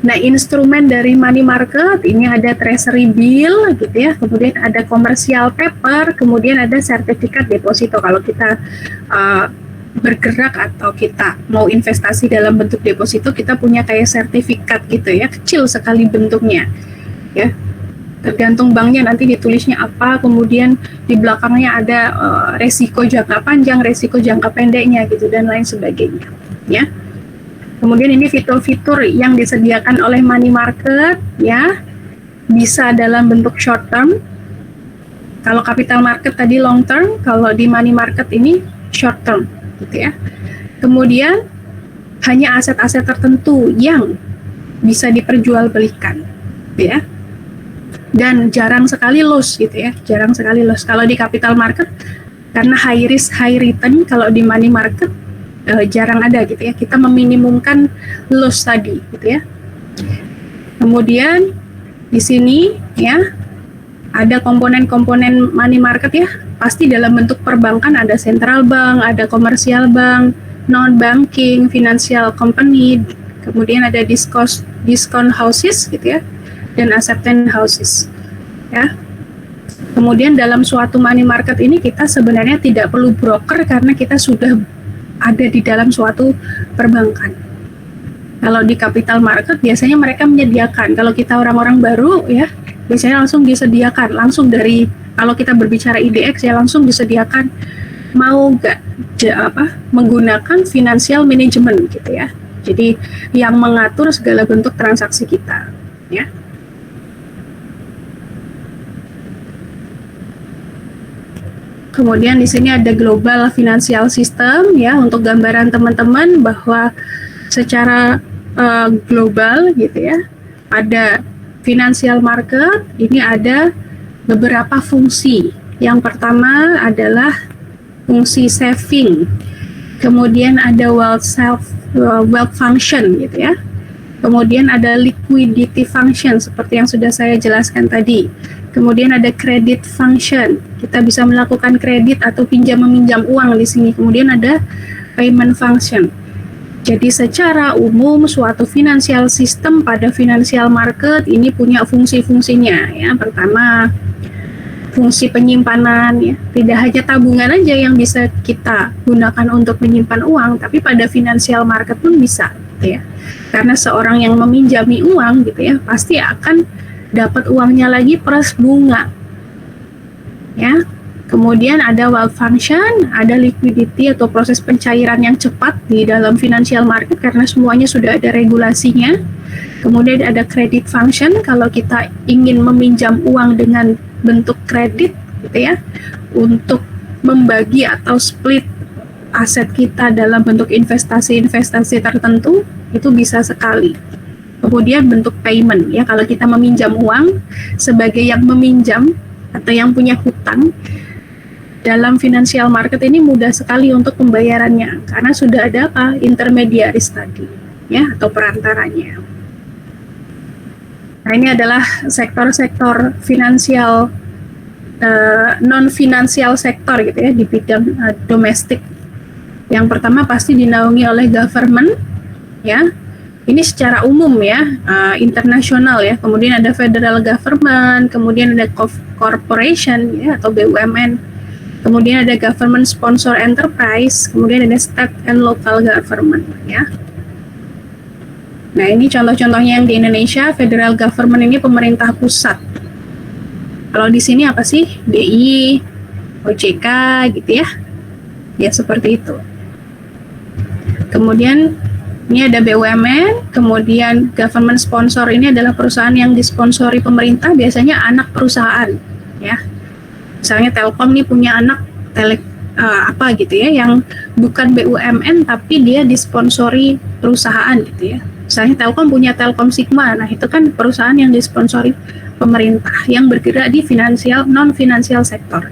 Nah, instrumen dari money market ini ada treasury bill gitu ya, kemudian ada commercial paper, kemudian ada sertifikat deposito. Kalau kita bergerak atau kita mau investasi dalam bentuk deposito, kita punya kayak sertifikat gitu ya, kecil sekali bentuknya ya, tergantung banknya nanti ditulisnya apa, kemudian di belakangnya ada resiko jangka panjang, resiko jangka pendeknya gitu dan lain sebagainya ya. Kemudian ini fitur-fitur yang disediakan oleh money market ya, bisa dalam bentuk short term. Kalau capital market tadi long term, kalau di money market ini short term gitu ya. Kemudian hanya aset-aset tertentu yang bisa diperjualbelikan gitu ya. Dan jarang sekali loss gitu ya, jarang sekali loss. Kalau di capital market karena high risk high return, kalau di money market jarang ada gitu ya. Kita meminimumkan loss tadi gitu ya. Kemudian di sini ya ada komponen-komponen money market ya. Pasti dalam bentuk perbankan ada central bank, ada commercial bank, non-banking, financial company, kemudian ada discount houses gitu ya, dan acceptance houses ya. Kemudian dalam suatu money market ini kita sebenarnya tidak perlu broker karena kita sudah ada di dalam suatu perbankan. Kalau di capital market biasanya mereka menyediakan, kalau kita orang-orang baru ya biasanya langsung disediakan, langsung dari kalau kita berbicara IDX ya langsung disediakan, mau nggak menggunakan financial management gitu ya. Jadi yang mengatur segala bentuk transaksi kita ya. Kemudian di sini ada global financial system ya, untuk gambaran teman-teman bahwa secara global gitu ya, ada financial market ini ada beberapa fungsi. Yang pertama adalah fungsi saving, kemudian ada wealth function gitu ya, kemudian ada liquidity function seperti yang sudah saya jelaskan tadi, kemudian ada credit function, kita bisa melakukan kredit atau pinjam meminjam uang di sini, kemudian ada payment function. Jadi secara umum suatu financial system pada financial market ini punya fungsi-fungsinya ya. Pertama, fungsi penyimpanan ya, tidak hanya tabungan aja yang bisa kita gunakan untuk menyimpan uang, tapi pada financial market pun bisa gitu ya. Karena seorang yang meminjami uang gitu ya, pasti akan dapat uangnya lagi plus bunga. Ya. Kemudian ada wealth function, ada liquidity atau proses pencairan yang cepat di dalam financial market karena semuanya sudah ada regulasinya. Kemudian ada credit function, kalau kita ingin meminjam uang dengan bentuk kredit gitu ya, untuk membagi atau split aset kita dalam bentuk investasi-investasi tertentu, itu bisa sekali kemudian bentuk payment ya. Kalau kita meminjam uang sebagai yang meminjam atau yang punya hutang, dalam financial market ini mudah sekali untuk pembayarannya karena sudah ada apa? Intermediaries tadi ya, atau perantaranya. Nah, ini adalah sektor-sektor finansial, non-finansial sektor gitu ya, di bidang domestik. Yang pertama pasti dinaungi oleh government ya. Ini secara umum ya, internasional ya. Kemudian ada federal government, kemudian ada corporation ya atau BUMN. Kemudian ada government sponsor enterprise, kemudian ada state and local government ya. Nah, ini contoh-contohnya yang di Indonesia, federal government ini pemerintah pusat. Kalau di sini apa sih? BI, OJK gitu ya. Ya seperti itu. Kemudian ini ada BUMN, kemudian government sponsor ini adalah perusahaan yang disponsori pemerintah, biasanya anak perusahaan ya. Misalnya Telkom nih punya anak apa gitu ya, yang bukan BUMN tapi dia disponsori perusahaan gitu ya. Misalnya Telkom punya Telkom Sigma, nah itu kan perusahaan yang disponsori pemerintah yang bergerak di finansial non-finansial sektor.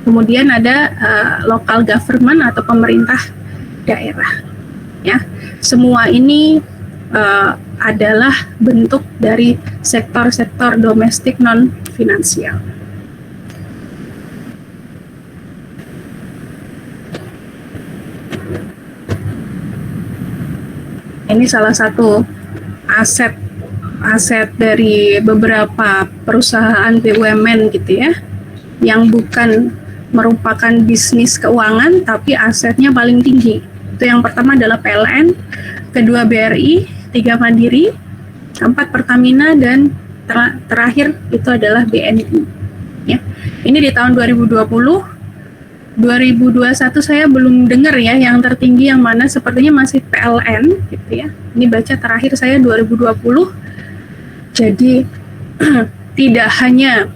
Kemudian ada local government atau pemerintah daerah. Ya, semua ini adalah bentuk dari sektor-sektor domestik non-finansial. Ini salah satu aset dari beberapa perusahaan BUMN gitu ya, yang bukan merupakan bisnis keuangan tapi asetnya paling tinggi. Itu yang pertama adalah PLN, kedua BRI, tiga Mandiri, keempat Pertamina, dan terakhir itu adalah BNI. Ya. Ini di tahun 2020. 2021 saya belum dengar ya yang tertinggi yang mana, sepertinya masih PLN gitu ya. Ini baca terakhir saya 2020. Jadi tidak hanya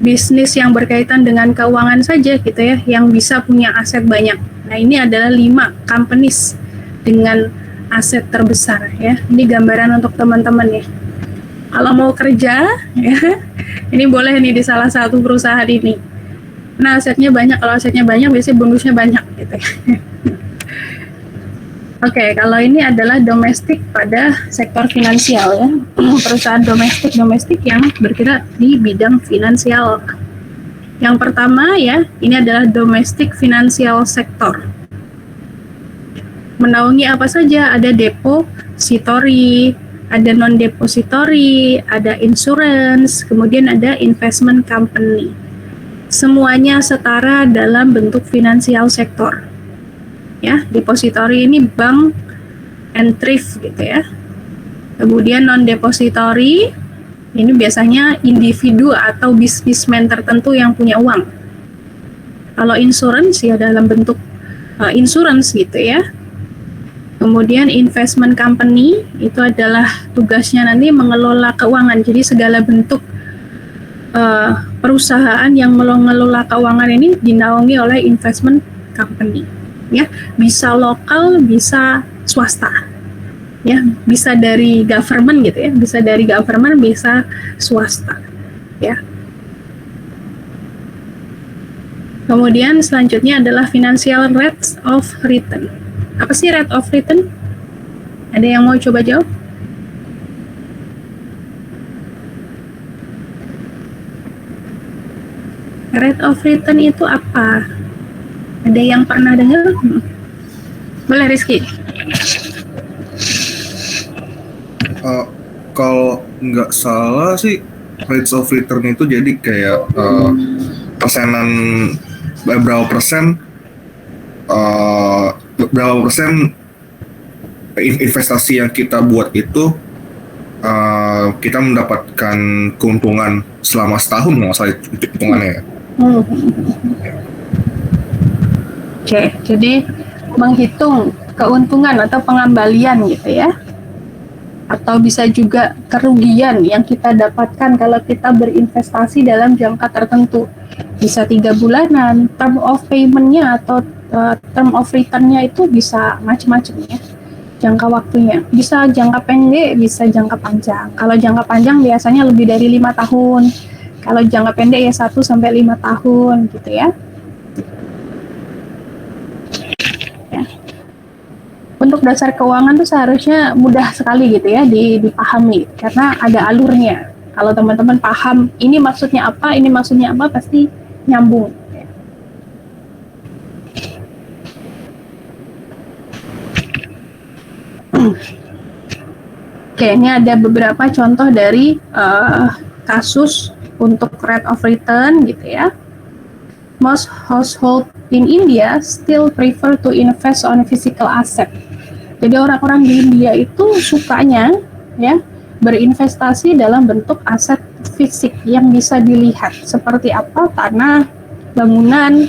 bisnis yang berkaitan dengan keuangan saja gitu ya yang bisa punya aset banyak. Nah, ini adalah 5 companies dengan aset terbesar ya. Ini gambaran untuk teman-teman ya. Kalau mau kerja ya, ini boleh nih di salah satu perusahaan ini. Nah, asetnya banyak. Kalau asetnya banyak, biasanya bonusnya banyak gitu ya. Oke, kalau ini adalah domestik pada sektor finansial ya. Perusahaan domestik yang bergerak di bidang finansial. Yang pertama ya, ini adalah domestic financial sector. Menaungi apa saja? Ada depository, ada non-depository, ada insurance, kemudian ada investment company. Semuanya setara dalam bentuk financial sector. Ya, depository ini bank and thrift gitu ya. Kemudian non-depository ini biasanya individu atau businessman tertentu yang punya uang. Kalau insurance ya dalam bentuk insurance gitu ya. Kemudian investment company itu adalah tugasnya nanti mengelola keuangan. Jadi segala bentuk perusahaan yang mengelola keuangan ini dinaungi oleh investment company. Ya, bisa lokal, bisa swasta. Ya, bisa dari government gitu ya, bisa dari government, bisa swasta. Ya. Kemudian selanjutnya adalah financial rates of return. Apa sih rate of return? Ada yang mau coba jawab? Rate of return itu apa? Ada yang pernah dengar? Boleh Rizky? Kalau nggak salah sih rates of return itu jadi kayak persenan berapa persen investasi yang kita buat itu kita mendapatkan keuntungan selama setahun nggak salah hitungannya ya. Oke, jadi menghitung keuntungan atau pengembalian gitu ya. Atau bisa juga kerugian yang kita dapatkan kalau kita berinvestasi dalam jangka tertentu. Bisa 3 bulanan, term of payment-nya atau term of return-nya itu bisa macam-macam ya. jangka waktunya. Bisa jangka pendek, bisa jangka panjang. Kalau jangka panjang biasanya lebih dari 5 tahun. Kalau jangka pendek ya 1 sampai 5 tahun gitu ya. Ya. Untuk dasar keuangan tuh seharusnya mudah sekali gitu ya dipahami karena ada alurnya. Kalau teman-teman paham ini maksudnya apa, pasti nyambung. Oke, ini ada beberapa contoh dari kasus untuk rate of return gitu ya. Most household in India still prefer to invest on physical asset. Jadi orang-orang di India itu sukanya ya berinvestasi dalam bentuk aset fisik yang bisa dilihat seperti apa, tanah, bangunan,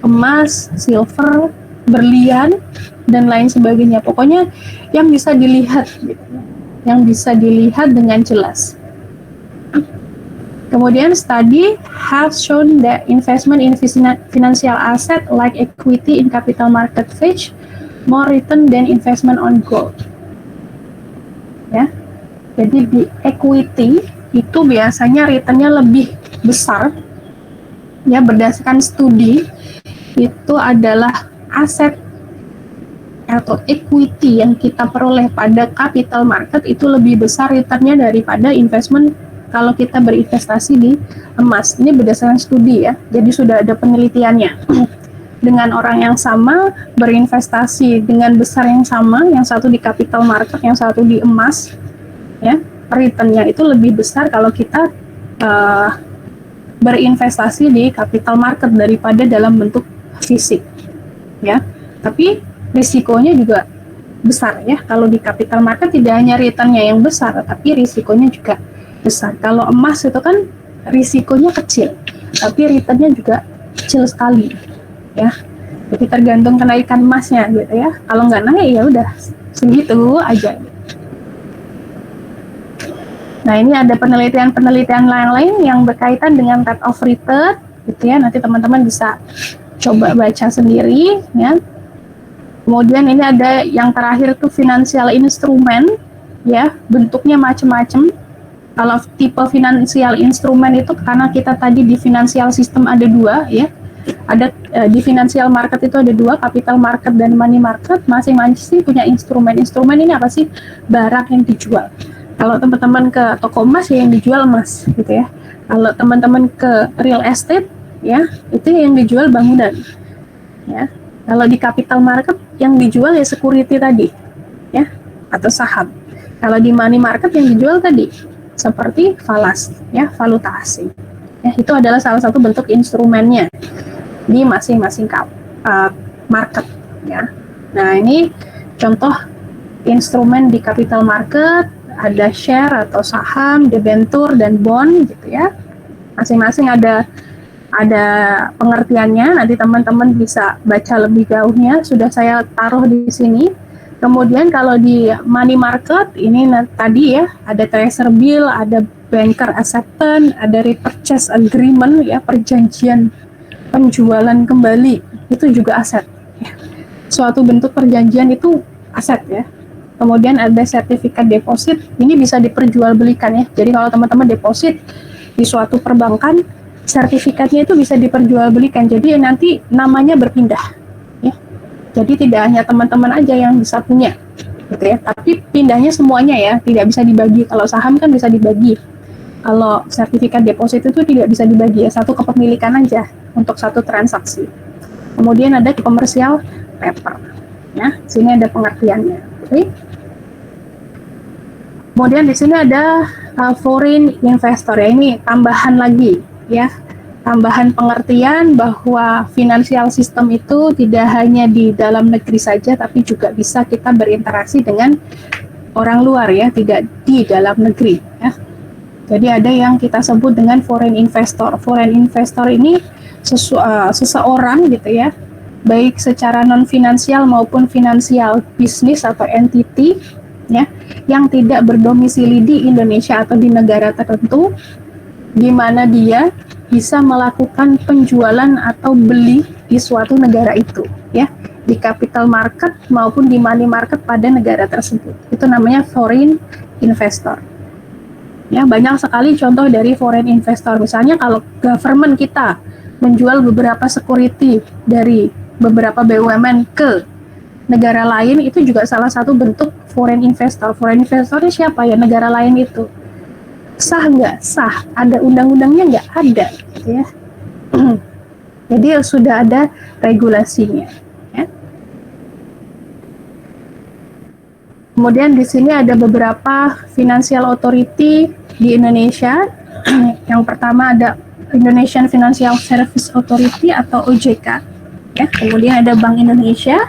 emas, silver, berlian dan lain sebagainya. Pokoknya yang bisa dilihat gitu. Yang bisa dilihat dengan jelas. Kemudian study has shown that investment in financial asset like equity in capital market fetch more return than investment on gold. Ya. Jadi di equity itu biasanya returnnya lebih besar. Ya, berdasarkan studi itu adalah aset atau equity yang kita peroleh pada capital market itu lebih besar returnnya daripada investment kalau kita berinvestasi di emas. Ini berdasarkan studi ya, jadi sudah ada penelitiannya. Dengan orang yang sama berinvestasi dengan besar yang sama, yang satu di capital market, yang satu di emas, ya returnnya itu lebih besar kalau kita berinvestasi di capital market daripada dalam bentuk fisik, ya. Tapi risikonya juga besar ya. Kalau di capital market tidak hanya returnnya yang besar, tapi risikonya juga besar. Kalau emas itu kan risikonya kecil, tapi returnnya juga kecil sekali ya. Jadi tergantung kenaikan emasnya gitu ya. Kalau nggak naik ya udah segitu aja. Nah, ini ada penelitian lain yang berkaitan dengan rate of return gitu ya. Nanti teman-teman bisa coba baca sendiri ya. Kemudian ini ada yang terakhir tuh financial instrument ya, bentuknya macam-macam. Kalau tipe financial instrument itu karena kita tadi di financial system ada 2 ya. Ada di financial market itu ada 2, capital market dan money market, masing-masing punya instrumen. Instrumen ini apa sih? Barang yang dijual. Kalau teman-teman ke toko emas ya yang dijual emas gitu ya. Kalau teman-teman ke real estate ya, itu yang dijual bangunan. Ya. Kalau di capital market yang dijual ya security tadi, ya, atau saham. Kalau di money market yang dijual tadi seperti falas, ya, valuta asing. Ya, itu adalah salah satu bentuk instrumennya di masing-masing market, ya. Nah, ini contoh instrumen di capital market, ada share atau saham, debentur dan bond, gitu ya. Masing-masing ada pengertiannya, nanti teman-teman bisa baca lebih jauhnya, sudah saya taruh di sini. Kemudian kalau di money market, ini tadi ya, ada treasury bill, ada banker acceptance, ada repurchase agreement, ya, perjanjian penjualan kembali, itu juga aset. Ya. Suatu bentuk perjanjian itu aset ya. Kemudian ada sertifikat deposit, ini bisa diperjualbelikan ya. Jadi kalau teman-teman deposit di suatu perbankan, sertifikatnya itu bisa diperjualbelikan, jadi nanti namanya berpindah ya. Jadi tidak hanya teman-teman aja yang bisa punya gitu ya, tapi pindahnya semuanya ya, tidak bisa dibagi. Kalau saham kan bisa dibagi, kalau sertifikat deposit itu tidak bisa dibagi ya, satu kepemilikan aja untuk satu transaksi. Kemudian ada commercial paper ya, sini ada pengertiannya. Oke. Kemudian di sini ada foreign investor ya, ini tambahan lagi ya, tambahan pengertian bahwa financial system itu tidak hanya di dalam negeri saja, tapi juga bisa kita berinteraksi dengan orang luar ya, tidak di dalam negeri ya. Jadi ada yang kita sebut dengan foreign investor. Foreign investor ini seseorang gitu ya, baik secara non finansial maupun finansial, bisnis atau entity ya, yang tidak berdomisili di Indonesia atau di negara tertentu, di mana dia bisa melakukan penjualan atau beli di suatu negara itu ya. di capital market maupun di money market pada negara tersebut. Itu namanya foreign investor. Ya, banyak sekali contoh dari foreign investor. Misalnya kalau government kita menjual beberapa security dari beberapa BUMN ke negara lain, itu juga salah satu bentuk foreign investor. Foreign investor ini siapa ya? Negara lain itu. Sah nggak? Sah. Ada undang-undangnya nggak? Ada. Ya. Jadi sudah ada regulasinya. Ya. Kemudian di sini ada beberapa financial authority di Indonesia. Yang pertama ada Indonesian Financial Service Authority atau OJK. Ya. Kemudian ada Bank Indonesia.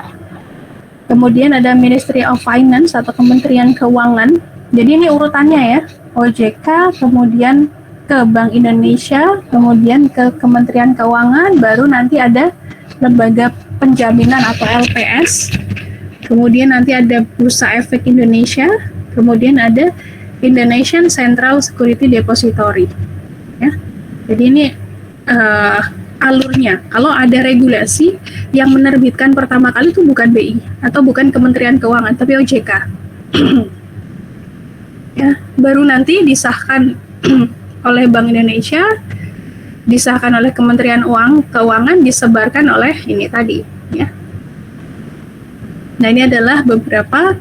Kemudian ada Ministry of Finance atau Kementerian Keuangan. Jadi ini urutannya ya. OJK, kemudian ke Bank Indonesia, kemudian ke Kementerian Keuangan, baru nanti ada Lembaga Penjaminan atau LPS, kemudian nanti ada Bursa Efek Indonesia, kemudian ada Indonesian Central Security Depository. Ya. Jadi ini alurnya. Kalau ada regulasi yang menerbitkan pertama kali itu bukan BI atau bukan Kementerian Keuangan, tapi OJK. Ya, baru nanti disahkan oleh Bank Indonesia, disahkan oleh Kementerian Keuangan, disebarkan oleh ini tadi, ya. Nah, ini adalah beberapa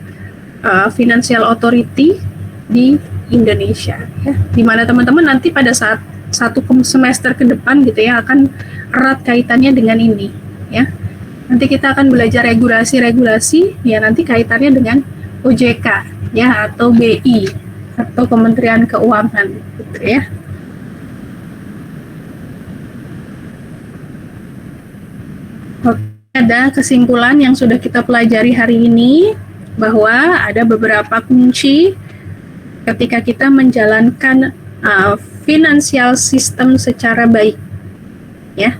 financial authority di Indonesia, ya. Di mana teman-teman nanti pada saat satu semester ke depan gitu ya akan erat kaitannya dengan ini, ya. Nanti kita akan belajar regulasi-regulasi, ya nanti kaitannya dengan OJK, ya, atau BI atau Kementerian Keuangan, gitu ya. Oke, ada kesimpulan yang sudah kita pelajari hari ini bahwa ada beberapa kunci ketika kita menjalankan financial system secara baik, ya.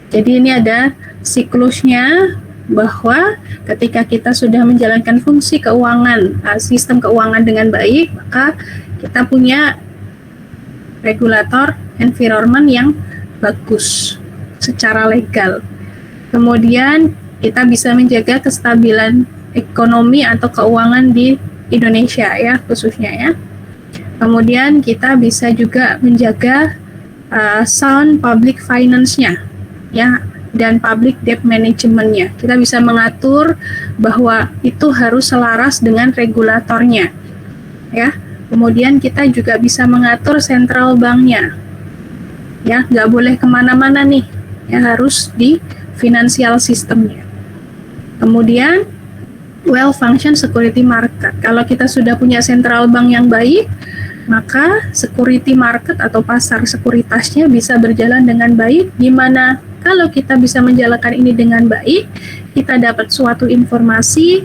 Jadi ini ada siklusnya, bahwa ketika kita sudah menjalankan fungsi keuangan, sistem keuangan dengan baik, maka kita punya regulator environment yang bagus secara legal. Kemudian kita bisa menjaga kestabilan ekonomi atau keuangan di Indonesia ya khususnya ya. Kemudian kita bisa juga menjaga sound public finance-nya ya, dan public debt management-nya. Kita bisa mengatur bahwa itu harus selaras dengan regulatornya, ya. Kemudian kita juga bisa mengatur central bank-nya, ya. Nggak boleh kemana-mana nih, ya harus di financial system-nya. Kemudian well function security market. Kalau kita sudah punya central bank yang baik, maka security market atau pasar sekuritasnya bisa berjalan dengan baik, di mana kalau kita bisa menjalankan ini dengan baik, kita dapat suatu informasi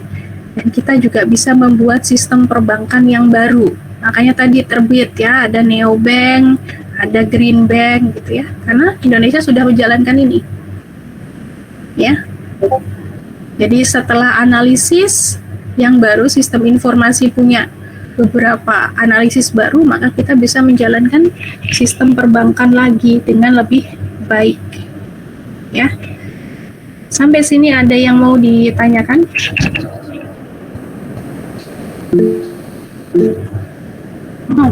dan kita juga bisa membuat sistem perbankan yang baru. Makanya tadi terbit ya, ada neobank, ada green bank gitu ya. Karena Indonesia sudah menjalankan ini. Ya. Jadi setelah analisis yang baru, sistem informasi punya beberapa analisis baru, maka kita bisa menjalankan sistem perbankan lagi dengan lebih baik. Ya, sampai sini ada yang mau ditanyakan?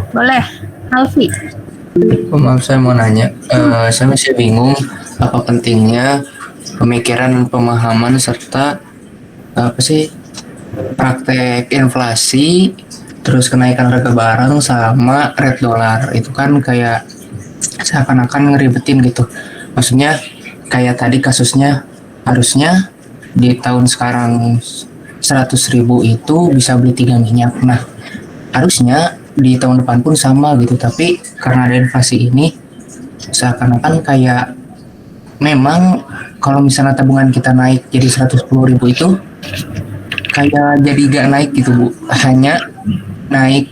Boleh, Alfi. Oh, maaf, saya mau nanya. Saya masih bingung apa pentingnya pemikiran, pemahaman serta apa sih praktek inflasi, terus kenaikan harga barang sama rate dollar. Itu kan kayak seakan-akan ngeribetin gitu. Maksudnya kayak tadi kasusnya harusnya di tahun sekarang 100.000 itu bisa beli 3 minyak. Nah, harusnya di tahun depan pun sama gitu. Tapi karena ada inflasi ini, seakan-akan kayak memang kalau misalnya tabungan kita naik jadi 110.000 itu kayak jadi gak naik gitu Bu. Hanya naik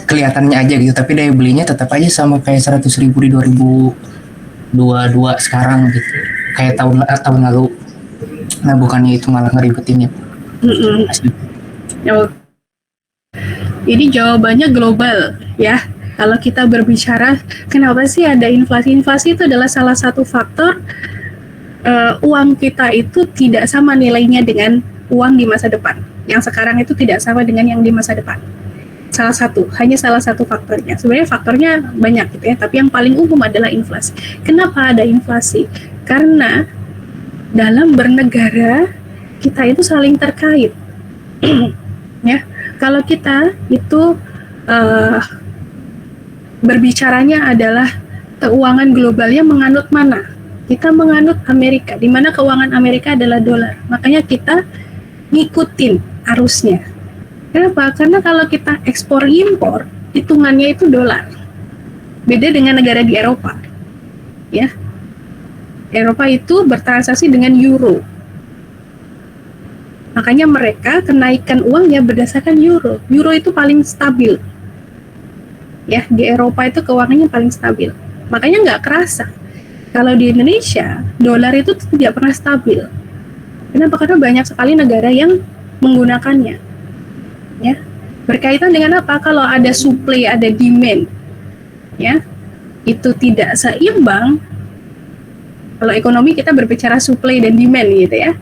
kelihatannya aja gitu. Tapi daya belinya tetap aja sama kayak 100.000 di 2022 sekarang gitu, kayak tahun lalu. Nah, bukannya itu malah ngeribetin ya? Ini jawabannya global ya. Kalau kita berbicara kenapa sih ada inflasi? Inflasi itu adalah salah satu faktor uang kita itu tidak sama nilainya dengan uang di masa depan. Yang sekarang itu tidak sama dengan yang di masa depan. Hanya salah satu faktornya. Sebenarnya faktornya banyak gitu ya, tapi yang paling umum adalah inflasi. Kenapa ada inflasi? Karena dalam bernegara kita itu saling terkait. Ya, kalau kita itu berbicaranya adalah keuangan globalnya menganut mana? Kita menganut Amerika, di mana keuangan Amerika adalah dolar. Makanya kita ngikutin arusnya. Kenapa? Karena kalau kita ekspor impor, hitungannya itu dolar. Beda dengan negara di Eropa. Ya. Eropa itu bertransaksi dengan euro. Makanya mereka kenaikan uangnya berdasarkan euro. Euro itu paling stabil. Ya, di Eropa itu keuangannya paling stabil. Makanya nggak kerasa. Kalau di Indonesia, dolar itu tidak pernah stabil. Kenapa? Karena banyak sekali negara yang menggunakannya. Ya, berkaitan dengan apa? Kalau ada supply, ada demand, ya, itu tidak seimbang. Kalau ekonomi kita berbicara supply dan demand gitu ya.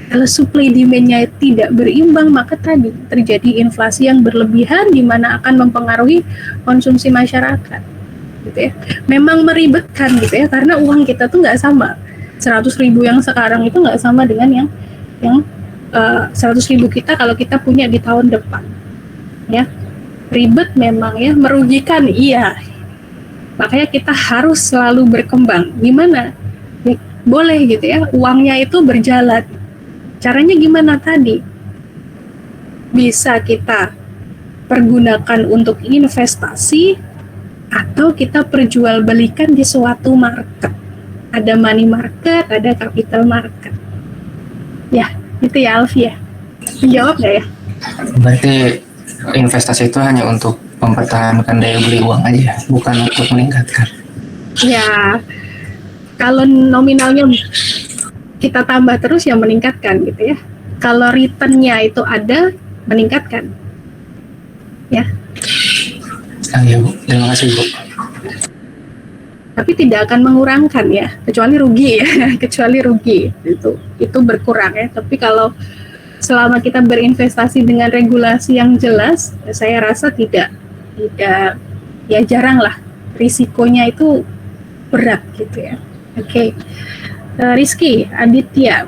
Kalau supply demand-nya tidak berimbang, maka tadi terjadi inflasi yang berlebihan, di mana akan mempengaruhi konsumsi masyarakat. Gitu ya. Memang meribetkan gitu ya, karena uang kita tuh nggak sama. 100.000 yang sekarang itu nggak sama dengan yang 100.000 kita kalau kita punya di tahun depan. Ya, ribet memang ya, merugikan iya. Makanya kita harus selalu berkembang. Gimana? Ya, boleh gitu ya, uangnya itu berjalan. Caranya gimana tadi? Bisa kita pergunakan untuk investasi, atau kita perjualbelikan di suatu market. Ada money market, ada capital market. Ya, itu ya Alfi ya. Menjawab nggak ya? Berarti investasi itu hanya untuk mempertahankan daya beli uang aja, bukan untuk meningkatkan. Ya, kalau nominalnya kita tambah terus ya meningkatkan gitu ya. Kalau returnnya itu ada, meningkatkan. Ya. Ya Bu, terima kasih Bu. Tapi tidak akan mengurangkan ya, kecuali rugi ya, kecuali rugi itu berkurang ya. Tapi kalau selama kita berinvestasi dengan regulasi yang jelas, saya rasa tidak ya jarang lah, risikonya itu berat gitu ya. Oke. Rizky Aditya,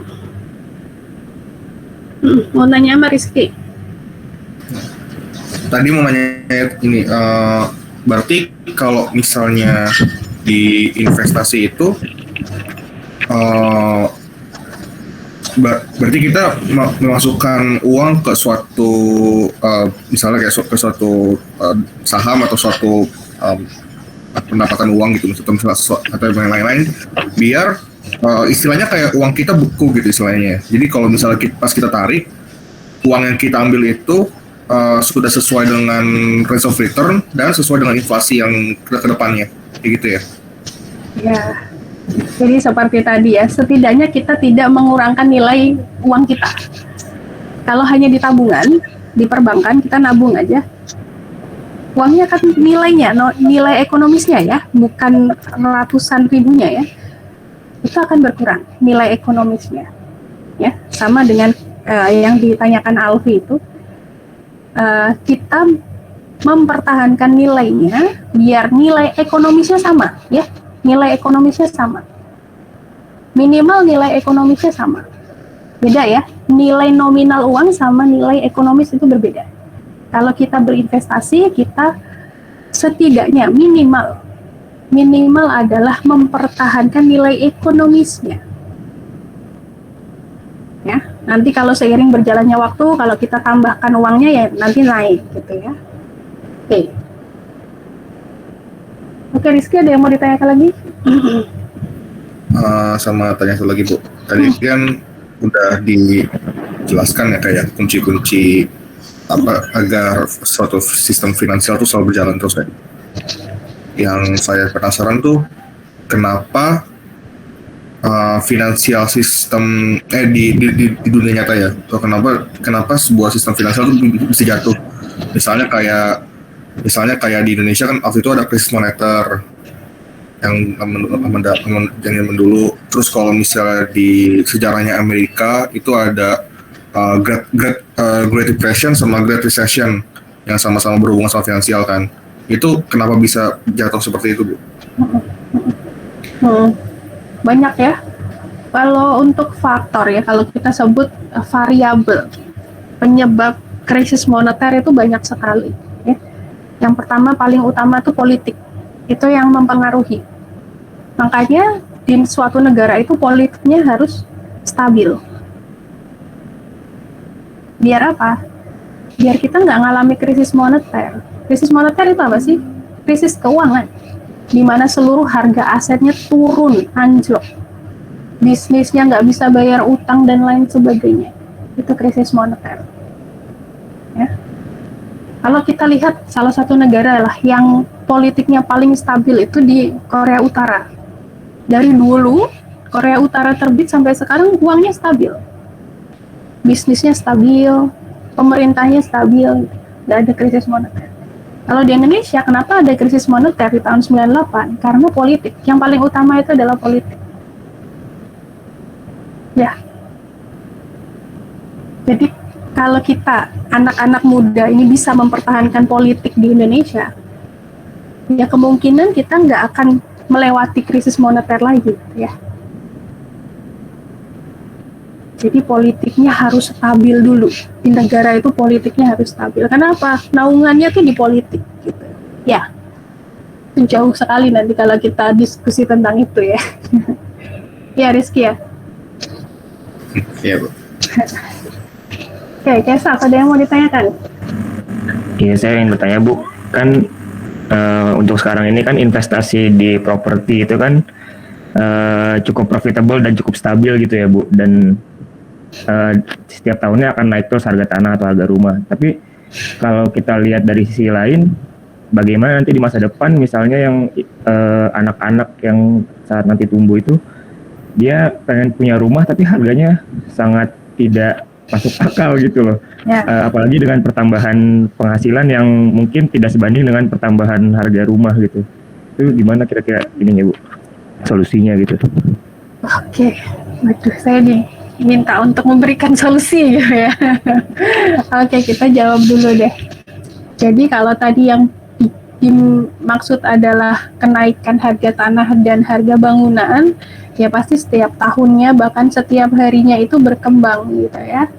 mau nanya sama Rizky? Tadi mau nanya ini, berarti kalau misalnya di investasi itu, berarti kita memasukkan uang ke suatu, misalnya kayak ke suatu saham atau suatu pendapatan uang gitu, misalnya atau yang lain-lain, biar istilahnya kayak uang kita beku gitu istilahnya. Jadi kalau misalnya pas kita tarik, uang yang kita ambil itu sudah sesuai dengan rate of return dan sesuai dengan inflasi yang ke depannya, kayak gitu ya? Ya, jadi seperti tadi ya, setidaknya kita tidak mengurangkan nilai uang kita. Kalau hanya di tabungan, di perbankan kita nabung aja, uangnya kan nilainya, nilai ekonomisnya ya, bukan ratusan ribunya ya, itu akan berkurang nilai ekonomisnya. Ya, sama dengan yang ditanyakan Alfi itu. Kita mempertahankan nilainya biar nilai ekonomisnya sama ya, nilai ekonomisnya sama, minimal nilai ekonomisnya sama. Beda ya, nilai nominal uang sama nilai ekonomis itu berbeda. Kalau kita berinvestasi, kita setidaknya minimal adalah mempertahankan nilai ekonomisnya. Ya, nanti kalau seiring berjalannya waktu, kalau kita tambahkan uangnya ya nanti naik gitu ya. Oke, Rizky, ada yang mau ditanyakan lagi? Sama tanya satu lagi Bu. Tadi kan udah dijelaskan ya kayak kunci-kunci apa agar suatu sistem finansial itu selalu berjalan terus ya. Yang saya penasaran tuh kenapa finansial sistem di dunia nyata ya, atau kenapa sebuah sistem finansial itu bisa jatuh. Misalnya kayak di Indonesia kan waktu itu ada krisis moneter, yang dulu. Terus kalau misalnya di sejarahnya Amerika itu ada Great Depression sama Great Recession yang sama-sama berhubungan sama finansial kan. Itu kenapa bisa jatuh seperti itu, Bu? Banyak ya. Kalau untuk faktor ya, kalau kita sebut variabel penyebab krisis moneter itu banyak sekali. Ya. Yang pertama paling utama itu politik, itu yang mempengaruhi. Makanya di suatu negara itu politiknya harus stabil. Biar apa? Biar kita nggak ngalami krisis moneter. Krisis moneter itu apa sih? Krisis keuangan, di mana seluruh harga asetnya turun, anjlok. Bisnisnya nggak bisa bayar utang dan lain sebagainya. Itu krisis moneter. Ya. Kalau kita lihat salah satu negara lah yang politiknya paling stabil itu di Korea Utara. Dari dulu Korea Utara terbit sampai sekarang uangnya stabil. Bisnisnya stabil, pemerintahnya stabil, nggak ada krisis moneter. Kalau di Indonesia, kenapa ada krisis moneter di tahun 98? Karena politik. Yang paling utama itu adalah politik. Ya. Jadi kalau kita anak-anak muda ini bisa mempertahankan politik di Indonesia, ya kemungkinan kita nggak akan melewati krisis moneter lagi, ya. Jadi politiknya harus stabil dulu. Di negara itu politiknya harus stabil. Kenapa? Naungannya tuh di politik, gitu. Ya, itu jauh sekali nanti kalau kita diskusi tentang itu ya. Ya, Rizky ya. Iya, Bu. Oke, Kesa, ada yang mau ditanyakan? Iya, saya ingin bertanya, Bu. Kan untuk sekarang ini kan investasi di properti itu kan cukup profitable dan cukup stabil gitu ya, Bu. Dan setiap tahunnya akan naik terus harga tanah atau harga rumah. Tapi kalau kita lihat dari sisi lain, bagaimana nanti di masa depan misalnya yang anak-anak yang saat nanti tumbuh itu dia pengen punya rumah tapi harganya sangat tidak masuk akal gitu loh. Ya. Apalagi dengan pertambahan penghasilan yang mungkin tidak sebanding dengan pertambahan harga rumah gitu. Itu gimana kira-kira ininya, Bu? Solusinya gitu. Oke. Waduh, saya diminta untuk memberikan solusi gitu ya. Oke, kita jawab dulu deh. Jadi kalau tadi yang dimaksud adalah kenaikan harga tanah dan harga bangunan, ya pasti setiap tahunnya bahkan setiap harinya itu berkembang gitu ya.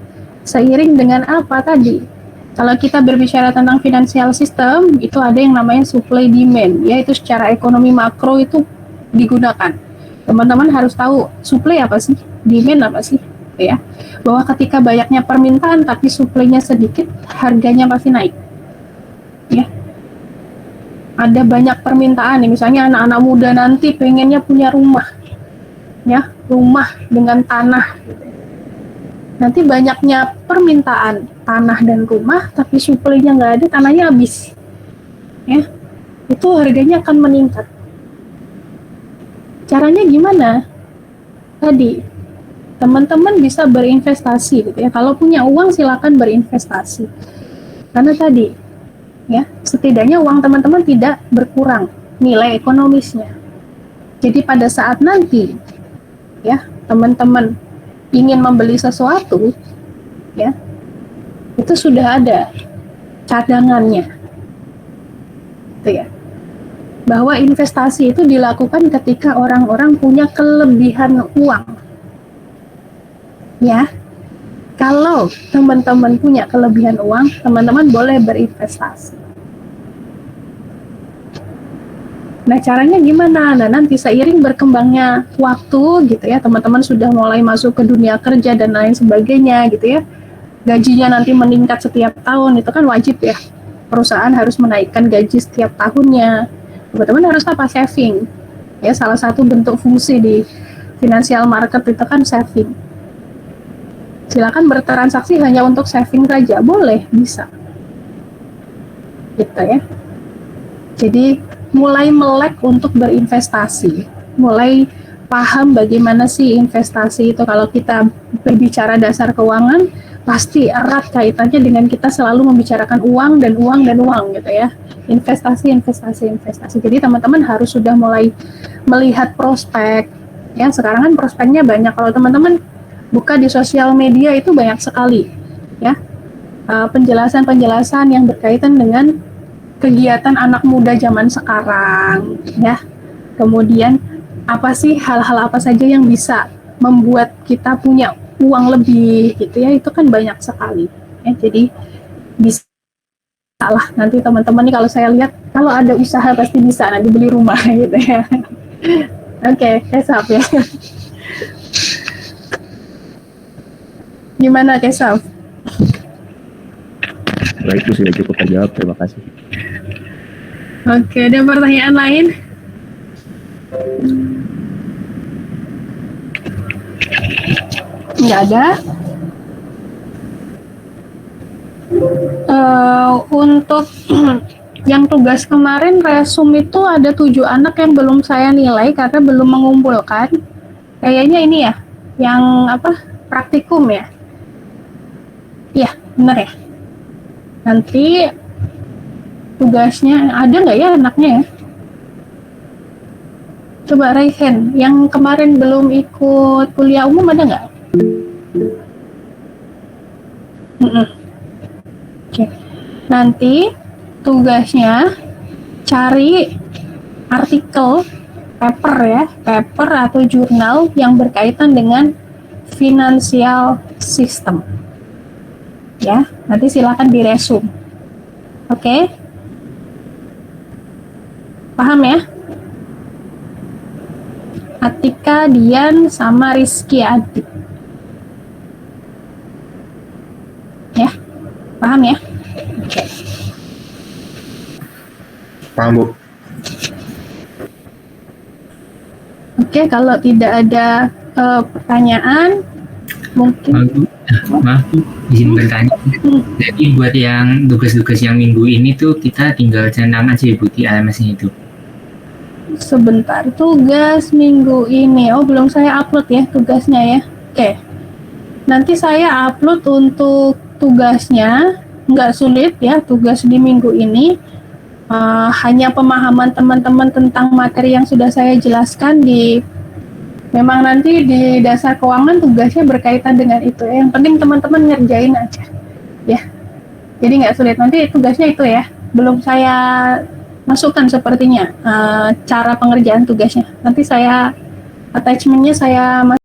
Seiring dengan apa tadi? Kalau kita berbicara tentang financial system, itu ada yang namanya supply demand, yaitu secara ekonomi makro itu digunakan. Teman-teman harus tahu supply apa sih, demand apa sih, ya. Bahwa ketika banyaknya permintaan tapi supply-nya sedikit, harganya pasti naik. Ya. Ada banyak permintaan nih, misalnya anak-anak muda nanti pengennya punya rumah. Ya, rumah dengan tanah. Nanti banyaknya permintaan tanah dan rumah, tapi supply-nya nggak ada, tanahnya habis. Ya, itu harganya akan meningkat. Caranya gimana? Tadi, teman-teman bisa berinvestasi, gitu ya. Kalau punya uang silakan berinvestasi. Karena tadi, ya, setidaknya uang teman-teman tidak berkurang nilai ekonomisnya. Jadi pada saat nanti, ya, teman-teman ingin membeli sesuatu, ya, itu sudah ada cadangannya, gitu ya. Bahwa investasi itu dilakukan ketika orang-orang punya kelebihan uang, ya. Kalau teman-teman punya kelebihan uang, teman-teman boleh berinvestasi. Nah, caranya gimana? Nah, nanti seiring berkembangnya waktu gitu ya, teman-teman sudah mulai masuk ke dunia kerja dan lain sebagainya gitu ya. Gajinya nanti meningkat setiap tahun, itu kan wajib ya. Perusahaan harus menaikkan gaji setiap tahunnya. Teman-teman harus apa? Saving. Ya, salah satu bentuk fungsi di financial market itu kan saving. Silakan bertransaksi hanya untuk saving saja, boleh, bisa. Gitu ya. Jadi mulai melek untuk berinvestasi, mulai paham bagaimana sih investasi itu. Kalau kita berbicara dasar keuangan, pasti erat kaitannya dengan kita selalu membicarakan uang dan uang dan uang gitu ya. Investasi, investasi, investasi. Jadi teman-teman harus sudah mulai melihat prospek. Ya, sekarang kan prospeknya banyak. Kalau teman-teman buka di sosial media itu banyak sekali ya. Penjelasan-penjelasan yang berkaitan dengan kegiatan anak muda zaman sekarang ya. Kemudian apa sih hal-hal apa saja yang bisa membuat kita punya uang lebih gitu ya, itu kan banyak sekali ya. Jadi bisa lah nanti teman-teman nih, kalau saya lihat kalau ada usaha pasti bisa nanti beli rumah gitu ya. Oke, Kesaf ya. Gimana Kesaf? Nah, itu sudah cukup terjawab, terima kasih. Oke, ada pertanyaan lain? Nggak ada. Untuk yang tugas kemarin resume itu ada 7 anak yang belum saya nilai karena belum mengumpulkan. Kayaknya ini ya, yang apa, praktikum ya? Iya, benar ya. Nanti tugasnya ada nggak ya anaknya ya? Coba raise hand. Yang kemarin belum ikut kuliah umum ada nggak? Oke. Nanti tugasnya cari artikel, paper ya, paper atau jurnal yang berkaitan dengan financial system. Ya, nanti silakan diresum. Oke? Paham ya? Atika, Dian, sama Rizky Adi. Ya, paham ya? Oke. Paham, Bu. Oke, kalau tidak ada pertanyaan, mungkin Maaf Bu, izin bertanya. Jadi buat yang tugas-tugas yang minggu ini tuh kita tinggal centang aja Bu di LMS-nya itu. sebentar, tugas minggu ini. Oh, belum saya upload ya tugasnya ya. Oke. Nanti saya upload untuk tugasnya. Nggak sulit ya tugas di minggu ini. Hanya pemahaman teman-teman tentang materi yang sudah saya jelaskan di. Memang nanti di dasar keuangan tugasnya berkaitan dengan itu ya. Yang penting teman-teman ngerjain aja. Ya. Jadi nggak sulit. Nanti tugasnya itu ya. Belum saya masukkan sepertinya cara pengerjaan tugasnya. Nanti saya attachment-nya saya